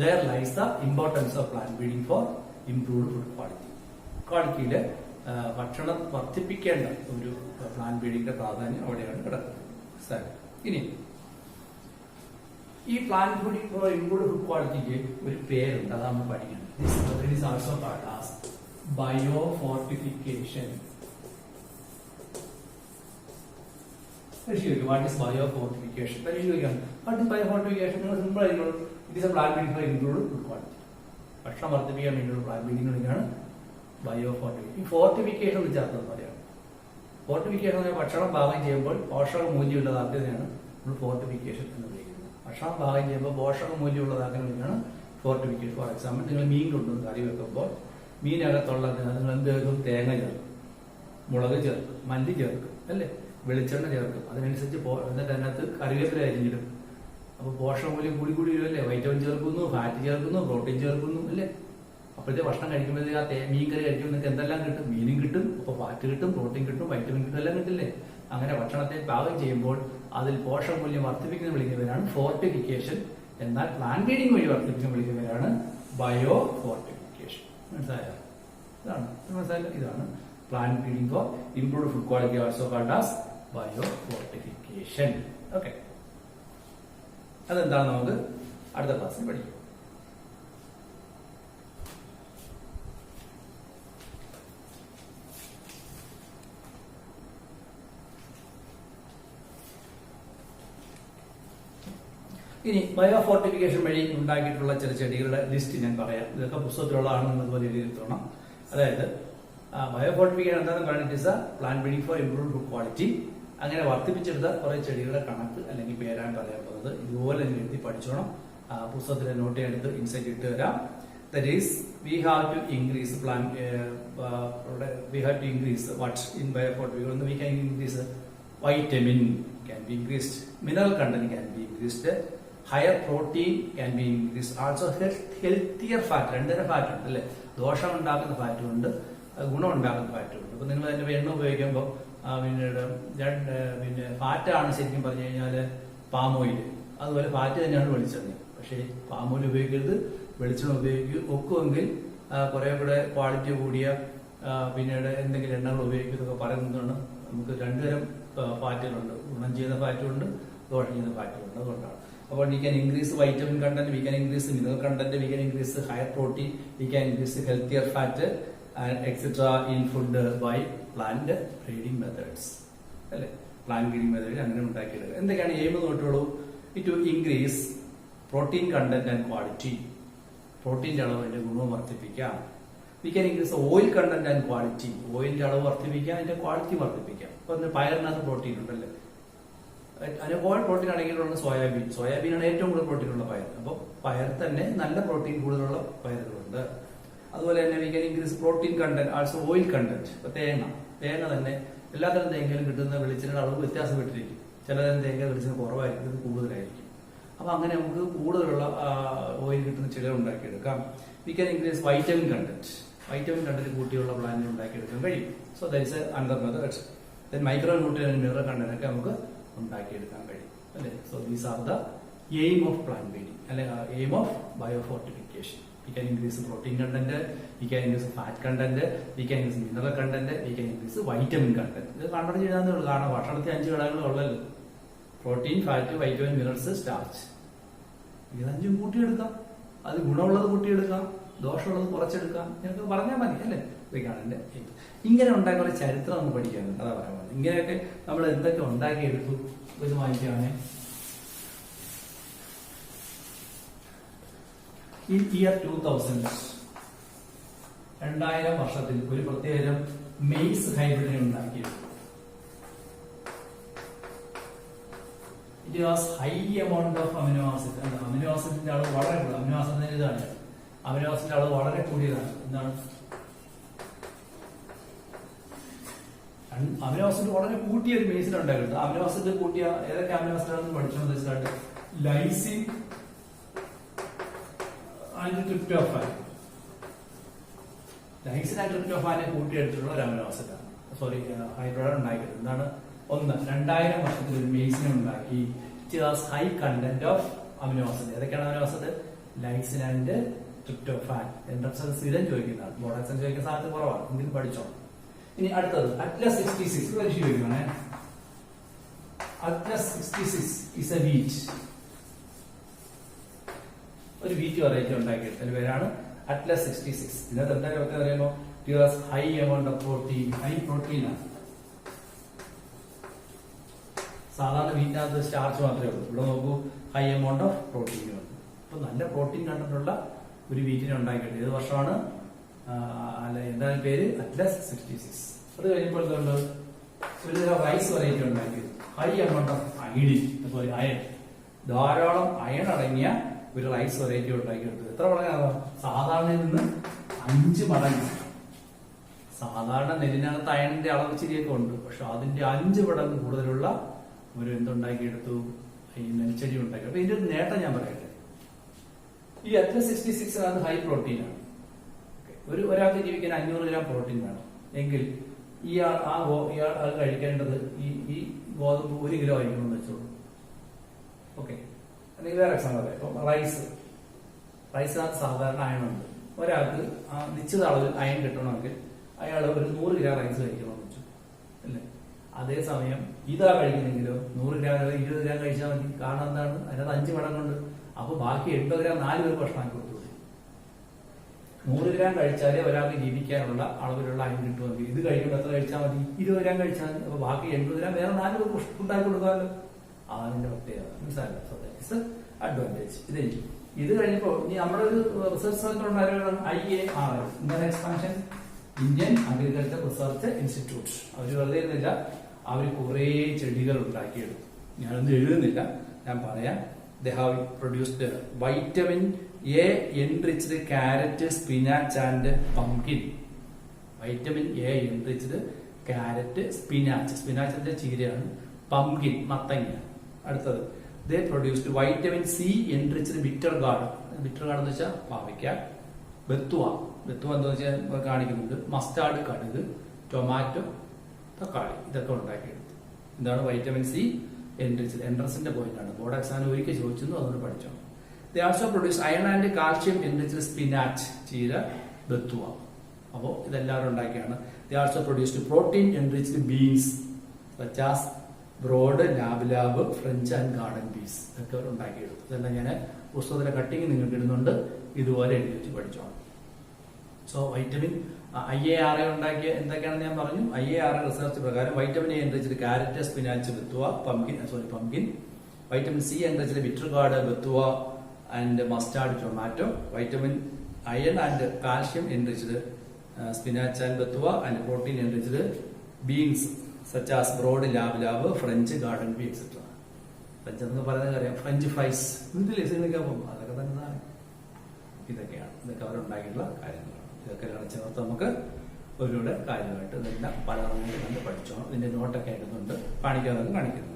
There lies the importance of plant feeding for improved food quality. ക്വാളിറ്റിയില് ഭക്ഷണം വർദ്ധിപ്പിക്കേണ്ട ഒരു പ്ലാൻ ഫീഡിംഗിന്റെ പ്രാധാന്യം അവിടെയാണ് കിടക്കുന്നത്. ഇനി ഈ plant breeding for improved food ക്വാളിറ്റിക്ക് ഒരു പേരുണ്ട്, അതാണ് നമ്മൾ പഠിക്കുന്നത്. It is also called as biofortification. പരിശീലിക്കും. What is biofortification? പരിശീലിക്കാം. What is biofortification? നിങ്ങൾ സിമ്പിൾ ആയിരിക്കും. It is a plant breeding for improved food quality. ഭക്ഷണം വർദ്ധിപ്പിക്കാൻ വേണ്ടിയുള്ള പ്ലാൻ ഫീഡിംഗിനാണ് ബയോഫോർട്ടിഫിക്കേഷൻ. ഫോർട്ടിഫിക്കേഷൻ എന്ന് ചേർത്ത് പറയാം. ഫോർട്ടിഫിക്കേഷൻ ഭക്ഷണം പാകം ചെയ്യുമ്പോൾ പോഷക മൂല്യമുള്ളതാക്കുന്നതിനാണ് നമ്മൾ ഫോർട്ടിഫിക്കേഷൻ എന്ന് വിളിക്കുന്നത്. ഭക്ഷണം പാകം ചെയ്യുമ്പോൾ പോഷക മൂല്യമുള്ളതാക്കുന്നതിനാണ് ഫോർട്ടിഫിക്കേഷൻ. ഫോർ എക്സാമ്പിൾ, നിങ്ങൾ മീൻ കൊണ്ടുവന്ന് കറി വെക്കുമ്പോൾ മീനകത്തുള്ള നിങ്ങൾ എന്ത് ചേർക്കും? തേങ്ങ ചേർക്കും, മുളക് ചേർക്കും, മല്ലി ചേർക്കും, അല്ലേ? വെളിച്ചെണ്ണ ചേർക്കും. അതിനനുസരിച്ച് എന്നിട്ട് അതിനകത്ത് കറിവേപ്പില അരിഞ്ഞിടും. അപ്പൊ പോഷകമൂല്യം കൂടി കൂടി വരുമല്ലേ? വൈറ്റമിൻ ചേർക്കുന്നു, ഫാറ്റ് ചേർക്കുന്നു, പ്രോട്ടീൻ ചേർക്കുന്നു, അല്ലേ? അപ്പോഴത്തെ ഭക്ഷണം കഴിക്കുമ്പോഴത്തേക്ക് ആ മീൻ കറി കഴിക്കുമ്പോൾ നിങ്ങൾക്ക് എന്തെല്ലാം കിട്ടും? മീനും കിട്ടും, അപ്പൊ ഫാറ്റ് കിട്ടും, പ്രോട്ടീൻ കിട്ടും, വൈറ്റമിൻ കിട്ടും, എല്ലാം കിട്ടില്ലേ? അങ്ങനെ ഭക്ഷണത്തെ പാകം ചെയ്യുമ്പോൾ അതിൽ പോഷകമൂല്യം വർദ്ധിപ്പിക്കുന്ന വിളിക്കുന്നവരാണ് ഫോർട്ടിഫിക്കേഷൻ. എന്നാൽ പ്ലാൻ ഫീഡിംഗ് വഴി വർദ്ധിപ്പിക്കുന്ന വിളിക്കുന്നവരാണ് ബയോ ഫോർട്ടിഫിക്കേഷൻ. മനസ്സിലായോ? ഇതാണ് മനസ്സിലായല്ലോ. ഇതാണ് Plant breeding for improved food quality, also called as biofortification. Okay. അതെന്താണ് നമുക്ക് അടുത്ത ക്ലാസ്സിൽ പഠിക്കും. ഇനി ബയോഫോർട്ടിഫിക്കേഷൻ വഴി ഉണ്ടാക്കിയിട്ടുള്ള ചില ചെടികളുടെ ലിസ്റ്റ് ഞാൻ പറയാം. ഇതൊക്കെ പുസ്തകത്തിലുള്ളതാണെന്ന് അതുപോലെ എഴുതിയിരുത്തണം. അതായത് ബയോഫോർട്ടിഫിക്കേഷൻ എന്താണെന്ന് പറയുന്നത് is a plant breeding for improved food quality. അങ്ങനെ വർദ്ധിപ്പിച്ചെടുത്ത കുറെ ചെടികളുടെ കണക്ക് അല്ലെങ്കിൽ പേരാണ് പറയാൻ പോകുന്നത്. ഇതുപോലെ എഴുതി പഠിച്ചോണം. പുസ്തകത്തിലെ നോട്ട് എടുത്ത് ഇൻസൈറ്റ് ഇട്ട് തരാം. That is, we have to increase plant. We have to increase what in biofortification. We can increase vitamin can be increased, mineral content can be increased, higher protein can be increased, also healthier fat. രണ്ടര fat ഉണ്ട് അല്ലെ, ദോഷം ഉണ്ടാക്കുന്ന ഫാറ്റും ഉണ്ട്, ഗുണം ഉണ്ടാക്കുന്ന ഫാറ്റും ഉണ്ട്. അപ്പൊ നിങ്ങൾ അതിന്റെ എണ്ണ ഉപയോഗിക്കുമ്പോൾ പിന്നെ ഫാറ്റാണ് ശരിക്കും പറഞ്ഞു കഴിഞ്ഞാല് പാം ഓയിൽ, അതുപോലെ ഫാറ്റ് തന്നെയാണ് വെളിച്ചെണ്ണ. പക്ഷേ പാം ഓയിൽ ഉപയോഗിക്കരുത്, വെളിച്ചെണ്ണ ഒക്കുമെങ്കിൽ കുറെ കൂടെ ക്വാളിറ്റി കൂടിയ പിന്നീട് എന്തെങ്കിലും എണ്ണകൾ ഉപയോഗിക്കുന്നതൊക്കെ പറയുന്നതാണ്. നമുക്ക് രണ്ടുതരം ഫാറ്റുകളുണ്ട്, ഗുണം ചെയ്യുന്ന ഫാറ്റുണ്ട്, ദോഷം ചെയ്യുന്ന ഫാറ്റുണ്ട്. അതുകൊണ്ടാണ്. അപ്പോൾ we can increase vitamin content, we can increase mineral content, we can increase higher protein, we can increase healthier fat etcetera in food by plant breeding methods അല്ലെ. പ്ലാന്റ് ബ്രീഡിംഗ് മെത്തേഡ് അങ്ങനെ ഉണ്ടാക്കിയെടുക്കുക. എന്തൊക്കെയാണ് എയിം നോട്ടുള്ളൂ? To increase protein content and quality, പ്രോട്ടീന്റെ അളവ് അതിന്റെ ഗുണവും വർദ്ധിപ്പിക്കാം. We can increase oil content and quality, ഓയിലിന്റെ അളവ് വർദ്ധിപ്പിക്കാം, അതിന്റെ ക്വാളിറ്റി വർദ്ധിപ്പിക്കാം. അപ്പൊ പയറിനകത്ത് പ്രോട്ടീൻ ഉണ്ടല്ലേ, അതിന് ഓയിൽ പ്രോട്ടീൻ അടങ്ങിയിട്ടുള്ള സോയാബീൻ, സോയാബീനാണ് ഏറ്റവും കൂടുതൽ പ്രോട്ടീൻ ഉള്ള പയർ. അപ്പോൾ പയർ തന്നെ നല്ല പ്രോട്ടീൻ കൂടുതലുള്ള പയറുകളുണ്ട്. അതുപോലെ തന്നെ V can increase protein content, also oil content. ഇപ്പൊ തേങ്ങ തന്നെ എല്ലാത്തരം തേങ്ങയിലും കിട്ടുന്ന വെളിച്ചെണ്ണയുടെ അളവ് വ്യത്യാസപ്പെട്ടിരിക്കും. ചിലതരം തേങ്ങ വെളിച്ചെണ്ണ കുറവായിരിക്കും, ഇത് കൂടുതലായിരിക്കും. അപ്പൊ അങ്ങനെ നമുക്ക് കൂടുതലുള്ള ഓയിൽ കിട്ടുന്ന ചെടികൾ ഉണ്ടാക്കിയെടുക്കാം. We can increase vitamin content, vitamin content കൂട്ടിയുള്ള പ്ലാന്റ് ഉണ്ടാക്കിയെടുക്കാൻ കഴിയും. So that is another method. Then micro nutrient mineral content ഒക്കെ നമുക്ക് ഉണ്ടാക്കിയെടുക്കാൻ കഴിയും അല്ലെ. So these are the aim of plant breeding അല്ലെങ്കിൽ aim of biofortification. We can increase protein content, we can increase fat content, we can increase mineral content, we can increase vitamin content. ഇത് content ചെയ്താൽ കാരണം ഭക്ഷണത്തിൽ 5 ഘടകങ്ങൾ ഉള്ളല്ലോ: protein, fat, vitamin, minerals, starch. ഇത് 5ഉം കൂട്ടിയെടുക്കാം. അത് ഗുണമുള്ളത് കൂട്ടിയെടുക്കാം, ദോഷമുള്ളത് കുറച്ചെടുക്കാം. ഞങ്ങൾക്ക് പറഞ്ഞാൽ മതി അല്ലേ. ഇതൊക്കെയാണ് ഇങ്ങനെ ഉണ്ടാക്കിയ ചരിത്രം നമുക്ക് പഠിക്കാനുണ്ട്. അതാ പറയാൻ മതി. ഇങ്ങനെയൊക്കെ നമ്മൾ എന്തൊക്കെ ഉണ്ടാക്കിയെടുത്തു ഇത് വായിക്കുകയാണെ. In year 2000, 2000 വർഷത്തിൽ ഒരു പ്രത്യേകം മെയ്സ് ഹൈബ്രിഡിനെ ഉണ്ടാക്കിയെടുത്തു. It was high amount of amino acid. Amino ആസിഡിന്റെ അളവ് വളരെ കൂടുതൽ. അമിനോ ആസിഡിന്റെ ഇതാണ്, അമിനോ ആസിഡിന്റെ അളവ് വളരെ കൂടിയതാണ്. എന്താണ് അമിനോ ആസിഡ് വളരെ കൂട്ടിയ ഒരു മെയ്സിൽ ഉണ്ടാക്കുന്നത്. അമിനോ ആസിഡ് കൂട്ടിയ ഏതൊക്കെ അമിനോ ആസിഡാണെന്ന് പഠിച്ചോന്ന് വെച്ചാൽ lysine and tryptophan. Lysine and ട്രിപ്റ്റോഫാനെ കൂട്ടിയെടുത്തിട്ടുള്ള ഒരു അമിനോ ആസിഡാണ്, സോറി ഹൈബ്രിഡ് ഉണ്ടാക്കിയത്. എന്താണ്? 2000 വർഷത്തിൽ ഒരു മെയ്സിനെ ഉണ്ടാക്കി. It was high content of amino acid. ഏതൊക്കെയാണ് amino acid? Lysine and tryptophan. Entrance സ്ഥിരം ചോദിക്കുന്നതാണ്, ബോർഡ് എക്സാം ചോദിക്കുന്ന സാധ്യത കുറവാണ്, എങ്കിലും പഠിച്ചോ. ഇനി അടുത്തത് അറ്റ്ലസ് 66 പരീക്ഷ ചോദിക്കുകയാണെ. Atlas 66 is a wheat. ഒരു വീറ്റ് വെറൈറ്റി ഉണ്ടാക്കിയത്. അതിന്റെ പേരാണ് അറ്റ്ലസ് 66. ഇതിനകത്ത് എന്താ പറയുമ്പോൾ high amount of protein, high protein ആണ്. സാധാരണ വീറ്റിനകത്ത് സ്റ്റാർച്ച് മാത്രമേ ഉള്ളൂ. ഇവിടെ നോക്കൂ, ഹൈ എമൗണ്ട് ഓഫ് പ്രോട്ടീൻ ഉണ്ട്. അപ്പൊ നല്ല പ്രോട്ടീൻ കണ്ടിട്ടുള്ള ഒരു വീറ്റിനെ ഉണ്ടാക്കിയിട്ട് ഏത് വർഷമാണ്? അല്ല, എന്താണ് പേര്? അറ്റ്ലസ് 66. അത് കഴിഞ്ഞപ്പോൾ എന്തുകൊണ്ട് ഒരു റൈസ് വെറൈറ്റി ഉണ്ടാക്കിയത്. ഹൈ എമൗണ്ട് ഓഫ് അയഡിൻ, അതുപോലെ അയൺ, ധാരാളം അയൺ അടങ്ങിയ ഒരു റൈസ് വെറൈറ്റി ഉണ്ടാക്കിയെടുത്തത്. എത്ര മടങ്ങാണ്? സാധാരണയിൽ നിന്ന് 5 മടങ്ങ്. സാധാരണ നെല്ലിനകത്ത് അയണിന്റെ അളവ് ഇച്ചിരിയൊക്കെ ഉണ്ട്, പക്ഷെ അതിന്റെ 5 മടങ്ങ് കൂടുതലുള്ള ഒരു എന്തുണ്ടാക്കിയെടുത്തു? ഈ നെൽച്ചെടി ഉണ്ടാക്കി. അപ്പൊ ഇതിന്റെ ഒരു നേട്ടം ഞാൻ പറയട്ടെ. ഈ അറ്റ്ലസ് 66 ഹൈ പ്രോട്ടീൻ ആണ്. ഒരാൾക്ക് ജീവിക്കാൻ 500 ഗ്രാം പ്രോട്ടീൻ വേണം എങ്കിൽ ഇയാൾ അത് കഴിക്കേണ്ടത് ഈ ഗോതമ്പ് 1 കിലോ ആയിരിക്കണം എന്ന് വെച്ചോളൂ. ഓക്കെ, അല്ലെങ്കിൽ വേറെ എക്സാമ്പിൾ പറയാം. ഇപ്പം റൈസിനകത്ത് സാധാരണ അയണുണ്ട്. ഒരാൾക്ക് നിശ്ചിത അളവിൽ അയൺ കിട്ടണമെങ്കിൽ അയാൾ ഒരു 100 ഗ്രാം റൈസ് കഴിക്കണമെന്ന് വെച്ചു അല്ലേ. അതേസമയം ഇതാ കഴിക്കുന്നെങ്കിലോ 100 ഗ്രാം 20 ഗ്രാം കഴിച്ചാൽ മതി. കാരണം എന്താണ്, അതിനകത്ത് 5 മടങ്ങുണ്ട്. അപ്പൊ ബാക്കി 80 ഗ്രാം 4 പേർക്ക് ഭക്ഷണം കൊടുത്തു. 100 ഗ്രാം കഴിച്ചാലേ ഒരാൾക്ക് ജീവിക്കാനുള്ള അളവിലുള്ള അരി കിട്ടുമെങ്കിൽ ഇത് കഴിക്കുമ്പോൾ എത്ര കഴിച്ചാൽ മതി, 20 ഗ്രാം കഴിച്ചാൽ മതി. അപ്പൊ ബാക്കി 80 ഗ്രാം വേറെ 4 പേർക്ക് ഉണ്ടാക്കി കൊടുക്കാമല്ലോ. അതിന്റെ പ്രത്യേകത മനസ്സിലായില്ല. അഡ്വാൻറ്റേജ് ഇത് കഴിഞ്ഞപ്പോ ഇനി നമ്മുടെ ഒരു റിസർച്ച് സെന്റർ ഉണ്ടായിരുന്നു IARI, Indian expansion Indian agriculture research institute. അവർ വെറുതെ ഇരുന്നില്ല, അവർ കുറെ ചെടികൾ ഉണ്ടാക്കിയെടുത്തു. ഞാനൊന്നും എഴുതുന്നില്ല, ഞാൻ പറയാം. They have produced vitamin A enriched carrot, spinach and pumpkin. Vitamin A enriched carrot, spinach. Spinach ന്റെ ചീരയാണ്. Pumpkin മത്തങ്ങ. അടുത്തത് they produced vitamin C enriched bitter gourd. Bitter gourd എന്ന് വെച്ചാൽ പാവയ്ക്ക. ബത്തുവ എന്താ വെച്ചാൽ കാണിക്കുന്നുണ്ട്. മസ്റ്റാർഡ്, കടുക്, ടൊമാറ്റോ, തക്കാളി, ഇതൊക്കെ ഉണ്ടാക്കിയെടുത്തു. എന്താണ് വൈറ്റമിൻ സി എൻട്രിച്ചത്? എൻട്രൻസിന്റെ പോയിന്റ് ആണ്. ബോർഡ് എക്സാമിന് ഒരിക്കൽ ചോദിച്ചു, അതുകൊണ്ട് പഠിച്ചോ. They also produce iron and calcium enriched spinach, ചീര, ബത്തുവ. അപ്പോ ഇതെല്ലാവരും ഉണ്ടാക്കിയാണ്. They also produced protein enriched beans such as broad, lab, French and garden peas, ഇതൊക്കെ അവർ ഉണ്ടാക്കിയെടുത്തു. ഇതെല്ലാം ഞാൻ പുസ്തകത്തിലെ കട്ടിങ് നിങ്ങൾക്ക് ഇടുന്നുണ്ട്, ഇതുപോലെ എഴുതി വെച്ച് പഠിച്ചോണം. സോ വൈറ്റമിൻ IARI ഉണ്ടാക്കിയ എന്തൊക്കെയാണെന്ന് ഞാൻ പറഞ്ഞു. IARI റിസർച്ച് പ്രകാരം vitamin A enriched carrot, spinach, bathua, pumpkin. Vitamin C enriched bitter gourd, bathua and mustard, tomato. Vitamin iron and calcium enriched spinach and bathua and protein enriched beans such as broad, lab, French, garden pea etcetera. French എന്ന് പറയുന്നത് അറിയാം, French fries, ഇതില്ലേ സിനിമയ്ക്കാൻ പോകും, അതൊക്കെ തന്നെ. ഇതൊക്കെയാണ്, ഇതൊക്കെ അവരുണ്ടാക്കിയിട്ടുള്ള കാര്യങ്ങളാണ്. ഇതൊക്കെ ചേർത്ത് നമുക്ക് ഒരുപാട് കാര്യമായിട്ട് ഇതെല്ലാം പല കണ്ട് പഠിച്ചോണം. ഇതിന്റെ നോട്ടൊക്കെ ആയിട്ടുണ്ട്, കാണിക്കാതെ കാണിക്കുന്നു.